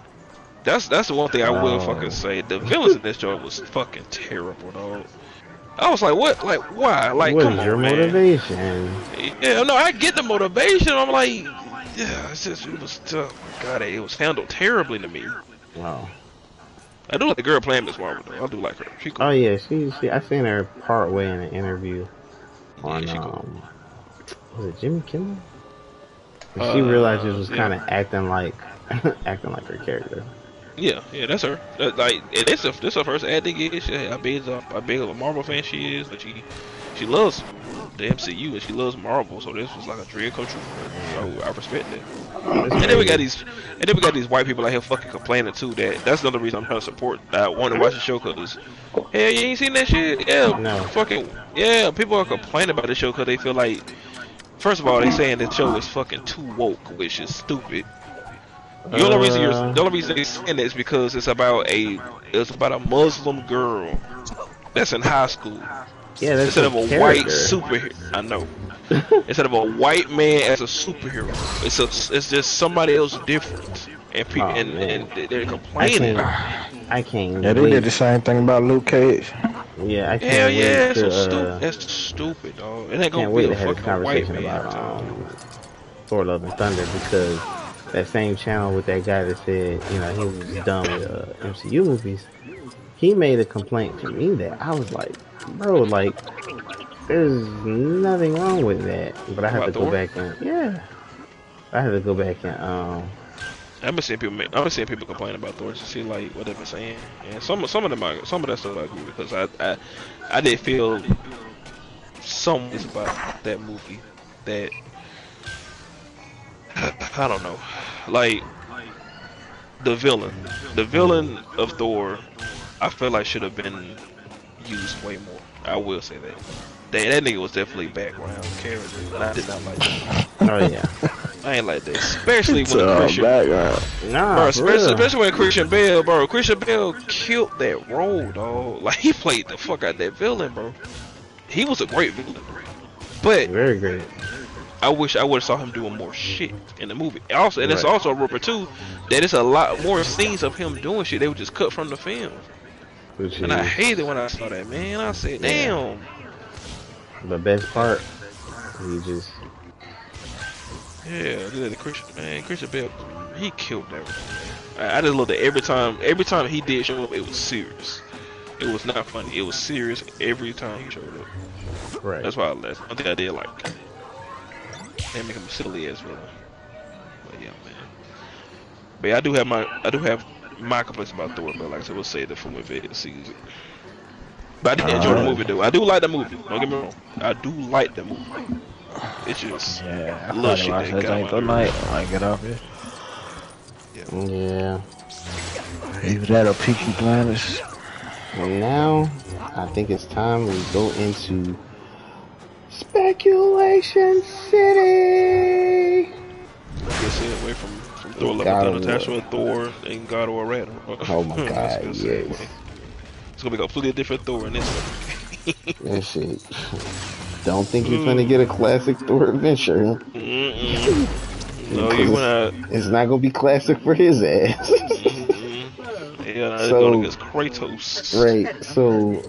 That's the one thing I will fucking say. The villains in this show was fucking terrible, dog. I was like, what? Like, why? Like, What come is your on, man. motivation? Yeah, no, I get the motivation. I'm like, yeah, it was tough. God, it was handled terribly to me. Wow. I do like the girl playing Miss Marvel though. I do like her. She cool. Oh yeah, she. I seen her part way in an interview on Yeah, she cool. Was it Jimmy Kimmel? And she realized it was yeah. kind of acting like acting like her character. Yeah, that's her. This her first acting gig. How big of a Marvel fan she is, but she loves the MCU and she loves Marvel. So this was like a dream come true for her. So I respect that. And then we got these white people out here fucking complaining too. That's another reason I'm trying to support. I want to watch the show because hell, you ain't seen that shit. Yeah, No. fucking yeah. People are complaining about the show because they feel like, first of all, they saying the show is fucking too woke, which is stupid. The only reason they saying that is because it's about a Muslim girl that's in high school. Yeah, that's instead of a character. white superhero. I know. Instead of a white man as a superhero, it's just somebody else different, and people and they're complaining. I can't. Yeah, they did the same thing about Luke Cage. Yeah, I can't Hell wait yeah, to. that's stupid, dog. It ain't gonna Can't be wait a to have this fucking white conversation man. about Thor: Love and Thunder because that same channel with that guy that said he was done with MCU movies. He made a complaint to me that I was like, bro, like there's nothing wrong with that, but I had to go back and I had to go back and I've been seeing people complain about Thor to see like what they've been saying, and some of that stuff I agree with because I did feel some ways about that movie that I don't know, like the villain of Thor, I feel like should have been used way more. I will say that. That nigga was definitely background character, but I did not like that. oh yeah. I ain't like that, especially when Christian. Nah, especially when Christian Bale killed that role, dog. Like he played the fuck out that villain, bro. He was a great villain, but very great. I wish I would have saw him doing more shit in the movie. Also, and it's also a rumor too that it's a lot more scenes of him doing shit. They were just cut from the film, and I hated when I saw that, man. I said, damn. The best part, he just. Yeah, the Christian Bale, he killed everything. I just loved it every time he did show up, it was serious. It was not funny. It was serious every time he showed up. Right. That's why I think I did like. They make him silly as well. But yeah, man. But yeah, I do have my complaints about Thor, but like I said, we'll save it for when Vegas sees it. But I did enjoy the movie though. I do like the movie. Don't get me wrong. I do like the movie. It's just I little shit that got the night. I get off it. Yeah. Either that or Peaky Blinders. And now, I think it's time we go into Speculation City. Let's get away from Thor, Love and Thunder, attached with Thor and God or Red. Oh my God, yes. It's gonna be a completely different Thor in this one. That shit. Don't think you're gonna get a classic Thor adventure. No, you wanna. It's not gonna be classic for his ass. Yeah, so, going against Kratos. Right. So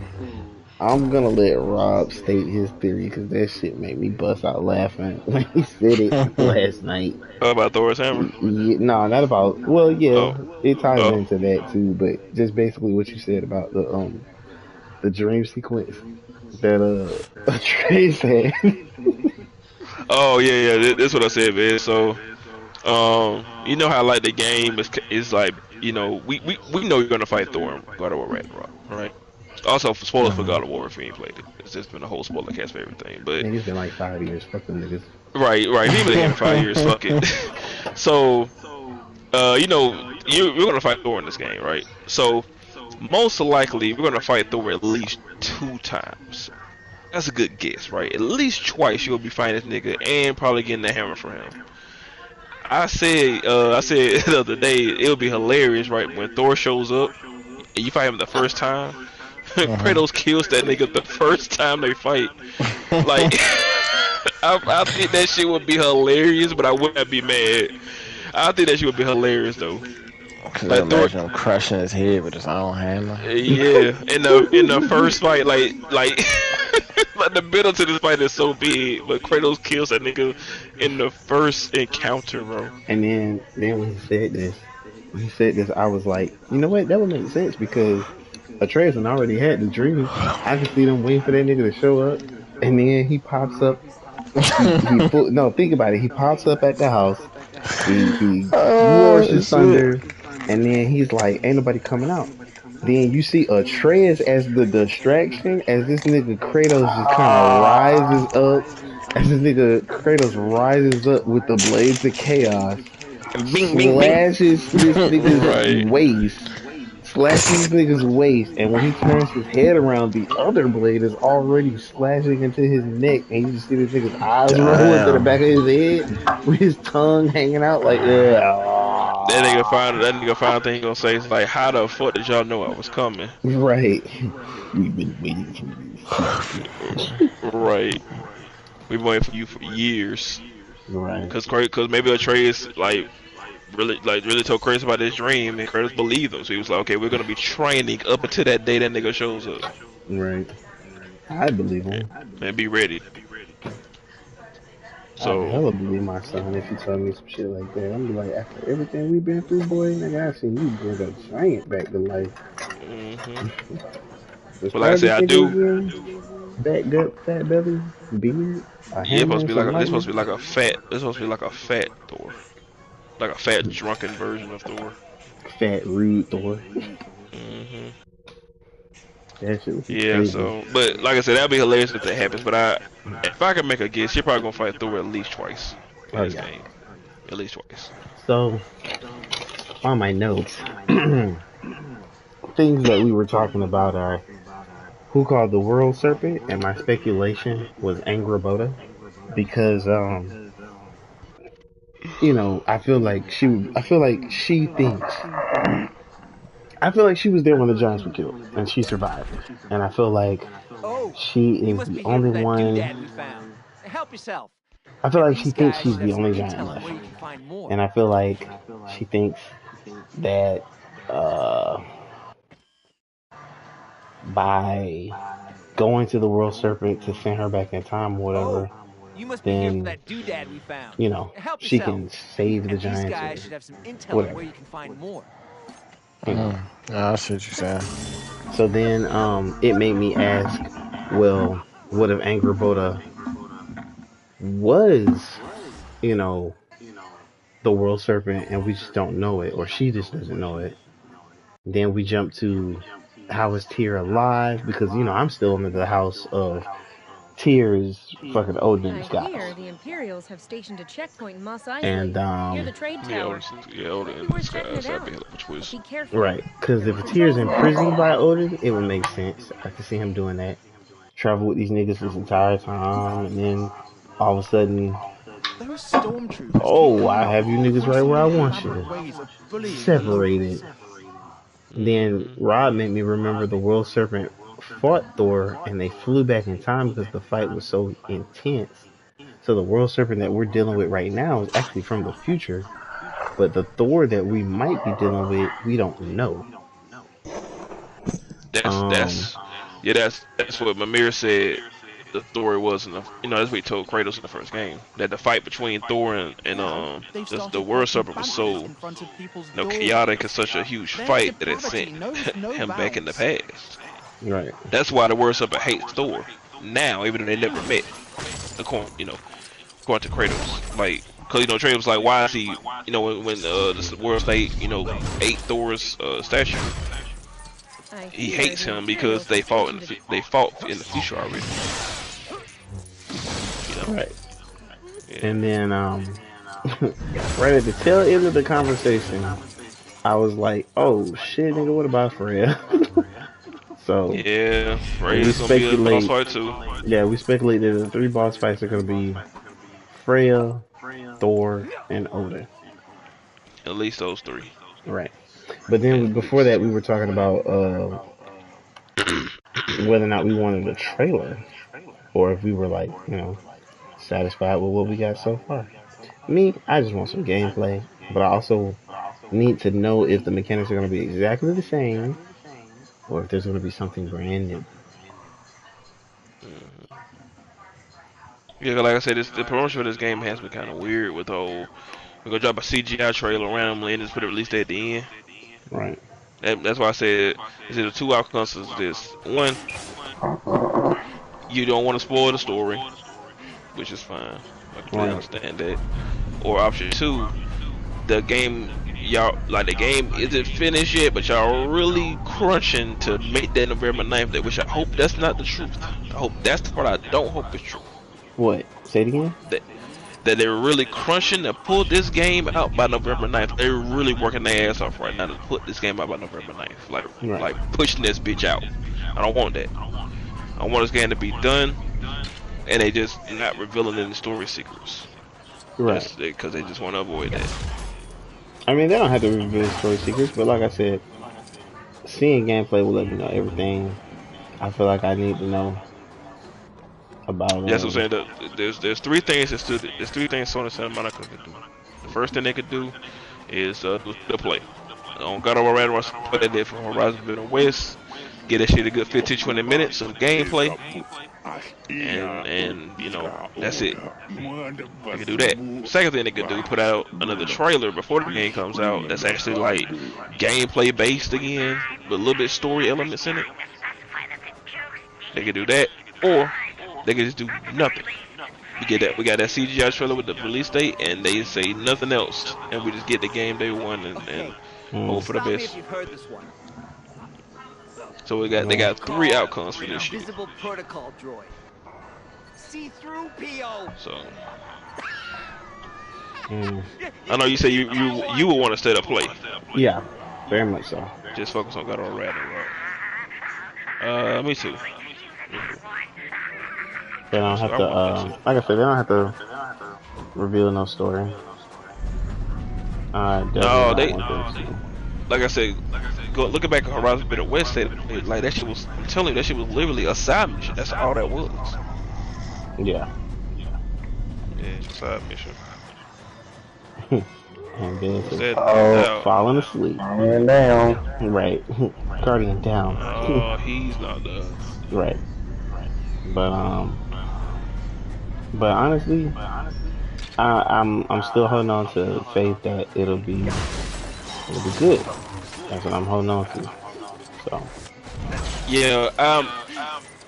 I'm gonna let Rob state his theory because that shit made me bust out laughing when he said it last night. About Thor's hammer? Yeah, no, not about. Well, yeah, it ties into that too, but just basically what you said about the dream sequence that Trace had. Oh yeah, that's what I said, man. So, you know how like the game is like, you know, we know you're gonna fight Thor and God of War Ragnarok, right? Also, spoilers for God of War if you ain't played it. It's just been a whole spoiler cast for everything. But it's been like 5 years. Fuck them niggas. Right. He been here 5 years. Fuck it. So, you know, we're gonna fight Thor in this game, right? So, most likely we're gonna fight Thor at least 2 times. That's a good guess, right? At least twice you'll be fighting this nigga and probably getting the hammer from him. I said the other day it would be hilarious, right? When Thor shows up and you fight him the first time. Kratos kills that nigga the first time they fight. Like, I think that shit would be hilarious, but I wouldn't be mad. I think that shit would be hilarious though. Cause I Like Thor, imagine him crushing his head with his own hammer. yeah. In the first fight, like like the build to this fight is so big, but Kratos kills that nigga in the first encounter, bro. And then when he said this, I was like, you know what? That would make sense because Atreus already had the dream. I can see them waiting for that nigga to show up, and then he pops up. No, think about it. He pops up at the house. He roars his Shit. thunder, and then he's like, "Ain't nobody coming out." Then you see Atreus as the distraction, as this nigga Kratos just kind of rises up, as this nigga Kratos rises up with the blades of chaos, Bing, bing, bing. slashes this nigga's Right. waist, slashes this nigga's waist, and when he turns his head around, the other blade is already slashing into his neck, and you just see this nigga's eyes rolling to the Damn. back of his head with his tongue hanging out like, That nigga final thing he gonna say is like, how the fuck did y'all know I was coming? right. We've been waiting for you. Right. We've been waiting for you for years. Right. Cause maybe Atreus really told Kratos about this dream, and Kratos believed him. So he was like, okay, we're gonna be training up until that day that nigga shows up, Right. I believe him. and be ready. I So hella believe my son if he told me some shit like that. I'm be like, after everything we've been through, boy, nigga, I seen you bring a giant back to life. mhm. But like I said, I do. Again, back gut, fat belly, beard, a Yeah, hammer, it's supposed to be some like it's supposed to lightning. be like a fat. It's supposed to be like a fat Thor, like a fat drunken version of Thor. Fat, rude Thor. Mhm. That shit was Yeah. crazy. So, but like I said, that'd be hilarious if that happens. But if I can make a guess, you're probably gonna fight Thor at least twice in Oh, this yeah. game. At least twice. So, on my notes, things that we were talking about are who called the world serpent, and my speculation was Angrboda because I feel like I feel like she was there when the giants were killed and she survived, and I feel like Oh, she you is must the be here only for that one. doodad we found. Help yourself. I feel And like she these thinks guys she's should have the some only giant intel on left, where you can find more. and I feel like she thinks that uh, by going to the world serpent to send her back in time or whatever, Oh, you must be here for then that doodad we found. Help she yourself. can save the And these giants guys or should have some intel on where whatever. you can find more. I see what you're saying. So then it made me ask, well, what if Angrboda was, you know, the world serpent and we just don't know it, or she just doesn't know it? Then we jump to how is Tyr alive? Because I'm still under the house of Tyr is fucking Odin in I disguise. hear the Imperials have stationed a checkpoint in Mos Eisley, And near the trade Yeah, tower. Odin Might in be worth checking disguise. it That'd out. be a hell of a twist. Be careful. right, because No if Tyr's controls in that imprisoned area. by Odin, it would make sense. I could see him doing that. Travel with these niggas this entire time, and then all of a sudden, Those stormtroopers oh, keep I coming have up you with niggas all right where I sorts of want elaborate you. ways of bullying the Separated. locals. Then Rob made me remember the World Serpent fought Thor, and they flew back in time because the fight was so intense. So the World Serpent that we're dealing with right now is actually from the future, but the Thor that we might be dealing with, we don't know. That's Um, that's yeah. That's what Mimir said. The story was in that's what he told Kratos in the first game. That the fight between Thor and Now, they've the started World writing Serpent was banners so in front of people's doors. chaotic and such a huge Their fight that it depravity sent knows no him back in the bounds. past. right. That's why the World Serpent hates Thor now, even though they never met. According to Kratos, like, cause Kratos was like, why is he, when the World State, ate Thor's statue, I he hear hates the him Imperials because they have fought in stationed they fought in the future already. Right. Yeah. And then, right at the tail end of the conversation, I was like, oh shit, nigga, what about Freya? So, Yeah, we Ray's gonna be a boss speculate, fight too. yeah, we speculate that the three boss fights are going to be Freya, Thor, and Odin. At least those three. Right. But then At before that, least. we were talking about whether or not we wanted a trailer, or if we were like, satisfied with what we got so far. Me, I just want some gameplay, but I also need to know if the mechanics are going to be exactly the same or if there's going to be something brand new. Yeah, like I said, the promotion for this game has been kind of weird with the whole we're gonna drop a CGI trailer randomly and just put a release date at the end. Right. That's why I said is there two outcomes of this. One, you don't want to spoil the story, which is fine. I completely understand that. Or option two, the game the game isn't finished yet, but y'all really crunching to make that November 9th date, which I hope that's not the truth. I hope that's the part I don't hope is true. What? Say it again? That they're really crunching to pull this game out by November 9th. They're really working their ass off right now to put this game out by November 9th. Like pushing this bitch out. I don't want that. I want this game to be done, and they just not revealing any story secrets. Right. Because they just want to avoid that. I mean, they don't have to reveal story secrets, but like I said, seeing gameplay will let me know everything I feel like I need to know about. That's what I'm saying. There's three things there's three things Sony Santa Monica could do. The first thing they could do is the play. On God of War Ragnarok, put that there from Horizon Forbidden West. Get that shit a good 15-20 minutes of gameplay, and you know that's it. They could do that. Second thing they could do, put out another trailer before the game comes out. That's actually like gameplay based again, with a little bit story elements in it. They could do that, or they could just do nothing. We got that CGI trailer with the release date, and they say nothing else, and we just get the game day one and hope for the best. So they got three outcomes for this shit. Visible protocol droid. See through PO. So I know you say you would want to stay to play. Yeah, very much so. Just focus on God of War Ragnarok. Me too. They don't have to, like I said, they don't have to reveal no story. No, like I said, looking back at Horizon Forbidden West, like that shit was, I'm telling you, that shit was literally a side mission. That's all that was. Yeah. Yeah, side mission. And then falling asleep. Guardian down. Right. Guardian down. Oh, he's not done. Right. But honestly, I'm still holding on to faith that it'll be good. That's what I'm holding on to. So. Yeah,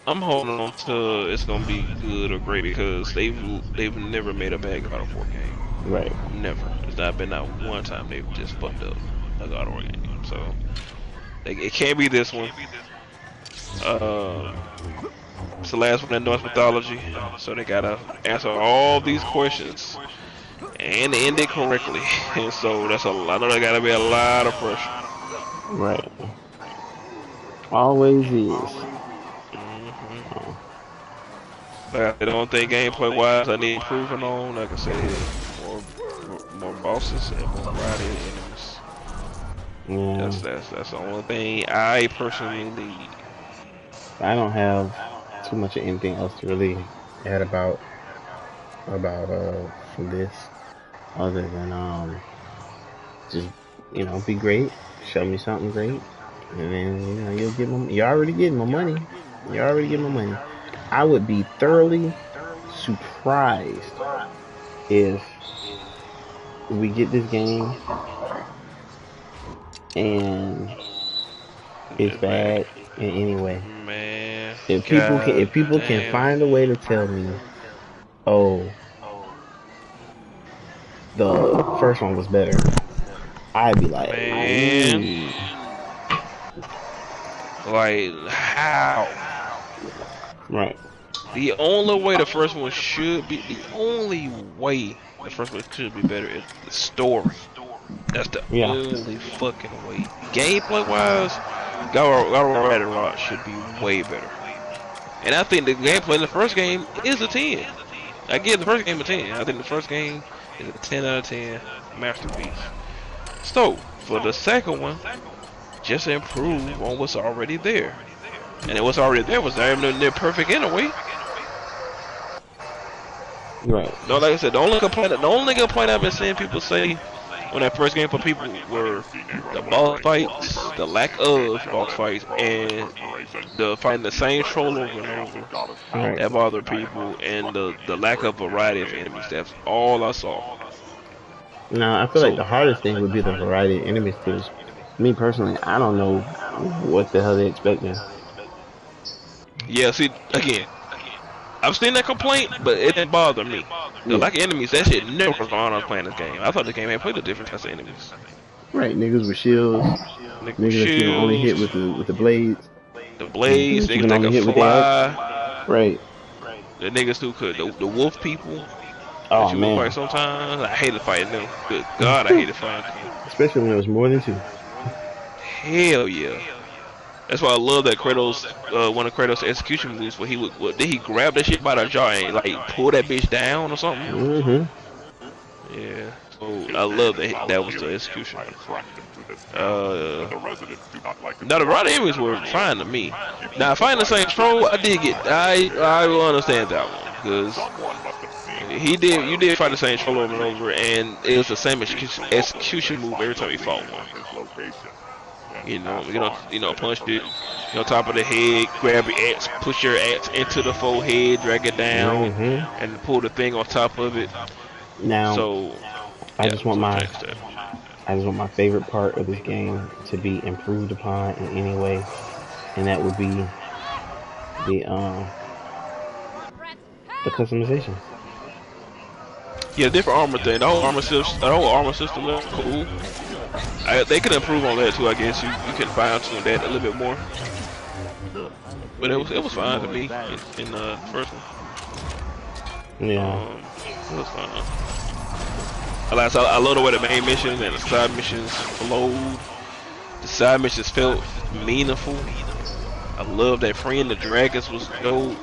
I'm holding on to it's gonna be good or great because they've never made a bad God of War game. Right. Never. There's not been not one time they've just fucked up a God of War game. So it can't be this one. It's the last one in Norse mythology, so they gotta answer all these questions and end it correctly. And so I know there gotta be a lot of pressure. Right. Always is. But I don't think gameplay wise I need improving on. Like I said, more bosses and more variety of enemies. Yeah. That's the only thing I personally need. I don't have too much of anything else to really add about this, other than just be great, show me something great, and then you're already getting my money. I would be thoroughly surprised if we get this game and it's bad in any way. Man, if people can find a way to tell me, oh, the first one was better, I'd be like, man, like how? Right. The only way the first one should be better is the story. That's the only fucking way. Gameplay wise, God of War Ragnarok should be way better. And I think the gameplay in the first game is a 10. I give the first game a 10. I think the first game is a 10 out of 10 masterpiece. So, for the second one, just improve on what's already there. And what's already there was not even near perfect anyway. Right. No, like I said, the only complaint I've been seeing people say on that first game for people were the boss fights, the lack of boss fights, and the fighting the same troll over and over. Right. That bothered people, and the lack of variety of enemies. That's all I saw. Now, I feel like the hardest thing would be the variety of enemies, because me personally, I don't know what the hell they expecting. Yeah, see, again, I've seen that complaint, but it didn't bother me. The lack of enemies, that shit never was on when I was playing this game. I thought the game had played a different types of enemies. Right, niggas with shields, Niggas niggas that you can only hit with the blades. the blades, You niggas can that only could hit with the axe. fly, Right. the niggas who could, the wolf people Oh that you would man. fight sometimes. I hated fighting them. Good God, I hated fighting them. Especially when there was more than two. Hell yeah. That's why I love that Kratos, one of Kratos' execution moves, where did he grab that shit by the jaw and like pull that bitch down or something? Mm-hmm. Yeah. So I love that that was the execution. Now the right enemies were fine to me. Now fighting the same troll, I will understand that one, because you did fight the same troll over and over, and it was the same execution move every time you fought one. Punch it, top of the head, grab your axe, push your axe into the forehead, drag it down, and pull the thing on top of it. Now, So I just want my favorite part of this game to be improved upon in any way, and that would be the customization. Yeah, different armor thing. The whole armor system is cool. They could improve on that too. I guess you can fine tune that a little bit more. But it was fine to me in the first one. Yeah. It was fine. I love the way the main missions and the side missions flowed. The side missions felt meaningful. I love that freeing the dragons was dope.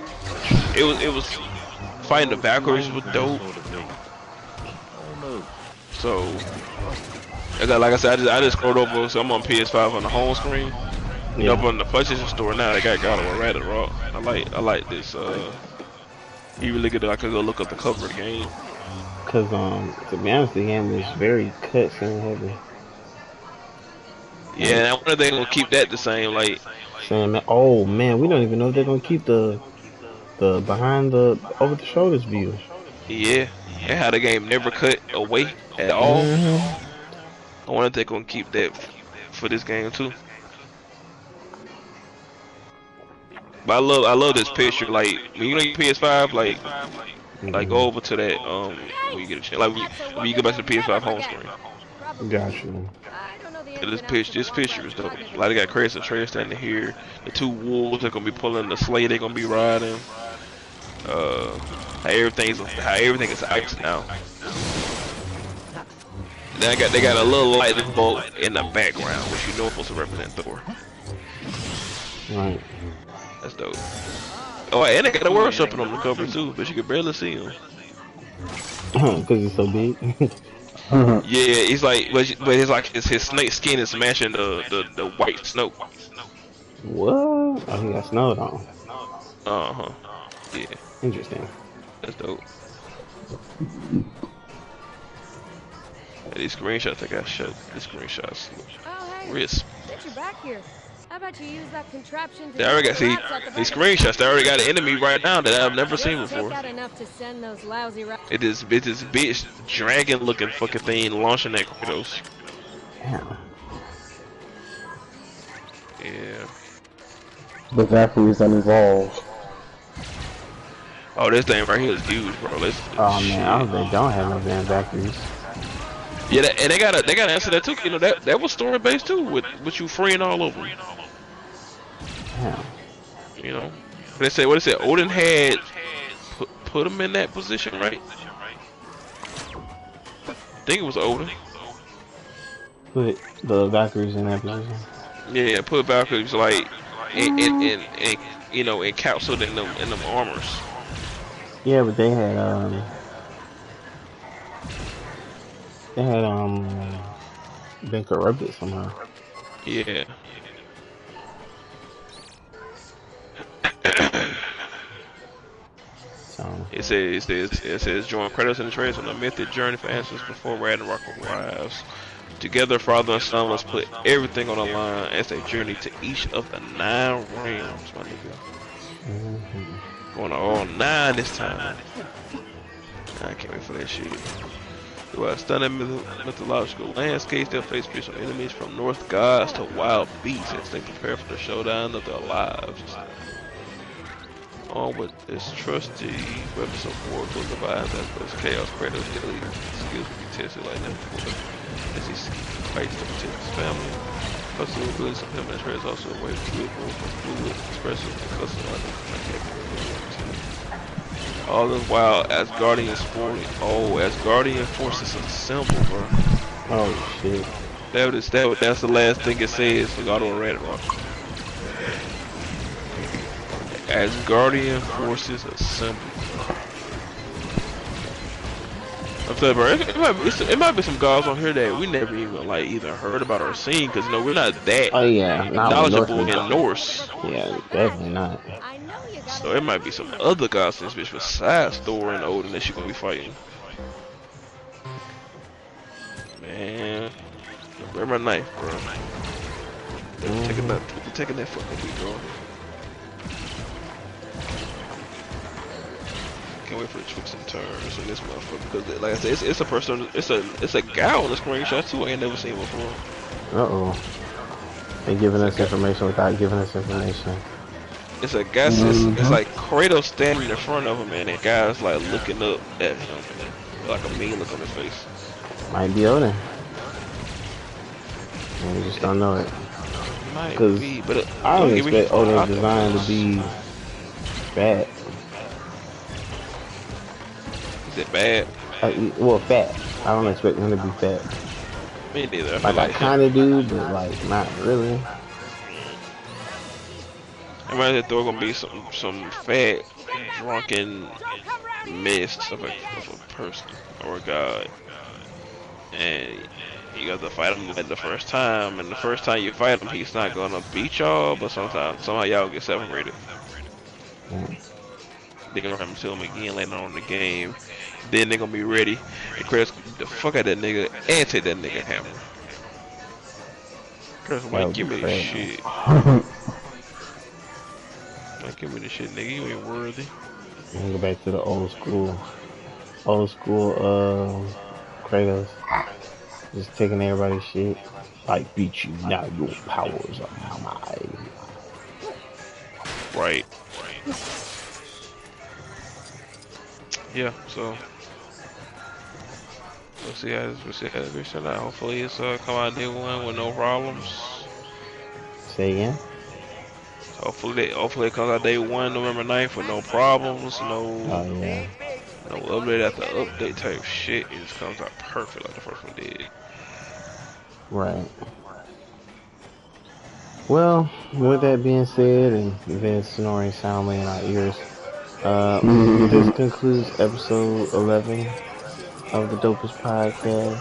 It was fighting the Valkyries was dope. So, like I said, I just scrolled over, so I'm on PS5 on the home screen. Yeah. Up on the PlayStation Store now, they got God of War Ragnarok. I like this. You really good. I could go look up the cover of the game. Cause to be honest, the game is very cutscene heavy. Yeah, and I wonder if they're gonna keep that the same. Like, oh man, we don't even know if they're gonna keep the behind the over the shoulders view. Yeah, and how the game never cut away at all. I wonder if they're gonna keep that for this game too. But I love this picture. Like when you get PS5, like go over to that when you get a chance. Like when you go back to the PS5 home screen. Gotcha. This picture is dope. Like they got Kratos and Atreus standing here. The two wolves are gonna be pulling the sleigh. They're gonna be riding. How everything is ice now. Then they got a little lightning bolt in the background, which you know is supposed to represent Thor. Right. That's dope. Oh, and they got a worshiping on the cover too, but you can barely see him. Because it's so big. Yeah, it's like, but it's like his snake skin is matching the white snow. What? Oh, he got snowed on. Yeah. Interesting. That's dope. These screenshots I got shut. These screenshots. Oh, hey. Wrist. Since you're back here, how about you use that contraption to They already got these screenshots. They already got an enemy right now that I've never seen before. Enough to send those lousy It is this bitch dragon looking fucking thing launching at Kratos. Damn. Yeah. The Valkyries unevolved. Oh, this thing right here is huge, bro. Oh man, I hope they don't have no damn Valkyries. Yeah, and they gotta answer that too. You know that was story based too, with you freeing all over. Damn. You know, what they said. Odin had put him in that position, right? I think it was Odin. Put the Valkyries in that position. Yeah, put Valkyries like encapsulated in them armors. Yeah, but they had been corrupted somehow. Yeah. So It says join credits and trades on a mythic journey for answers before Ragnarok arrives. Together, father and son must put everything on the line as they journey to each of the 9 realms, my nigga. Going to all 9 this time. I can't wait for that shit. Throughout stunning mythological landscapes, they'll face fierce enemies from north gods to wild beasts as they prepare for the showdown of their lives. On with its trusty weapons of war to divide that was chaos Kratos daily skills will be tested like never before as he fights to protect his family. Plus the abilities of him and Trey is also a way to fluid, expressive, and customized. All this while Asgardian forces assemble, bro. Oh shit. That's the last thing it says for God of Ragnarok. Asgardian forces assemble. I'm telling you, bro, it might be some gods on here that we never even like either heard about or seen, because we're not that knowledgeable in Norse. Yeah, definitely not. So it might be some other gods in this bitch besides Thor and Odin that you're gonna be fighting. Man, grab my knife, bro. Taking that fucking beat, bro. Can't wait for the twists and turns in this motherfucker, because like I said, it's a person, it's a guy on the screenshot too I ain't never seen before. They giving us information without giving us information. It's a guy. It's like Kratos standing in front of him, and the guy's like looking up at him, like a mean look on his face. Might be Odin. And we just don't know it. Might be, but I don't expect Odin's design to be bad. Is it bad? Well, fat. I don't expect him to be fat. Me neither. Like I kind of do, but like not really. I imagine Thor gonna be some fat, drunken mess of a person or a god, and you got to fight him like the first time. And the first time you fight him, he's not gonna beat y'all, but somehow y'all get separated. They're gonna have him to him again later on in the game. Then they're gonna be ready. And Chris, the fuck out that nigga and take that nigga hammer. Chris, why give me this shit? Give me this shit, nigga. You ain't worthy. I'm gonna go back to the old school Kratos. Just taking everybody's shit. Like, beat you, now your powers are mine. Right. Yeah, so we'll see how this turn out. Hopefully it's come out day 1 with no problems. Say again? Hopefully it comes out day 1, November 9th with no problems, no update after update type shit. It just comes out perfect like the first one did. Right. Well, with that being said, and Vince snoring soundly in our ears, this concludes episode 11 of the Dopest Podcast.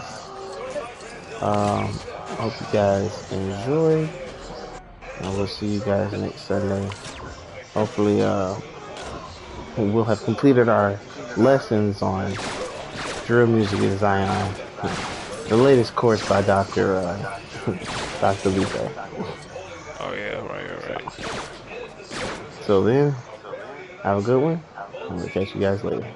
Hope you guys enjoy. And we'll see you guys next Sunday. Hopefully, we'll have completed our lessons on drill music in Zion. The latest course by Dr. Lupe. Oh yeah, right. So then, have a good one. I'm gonna catch you guys later.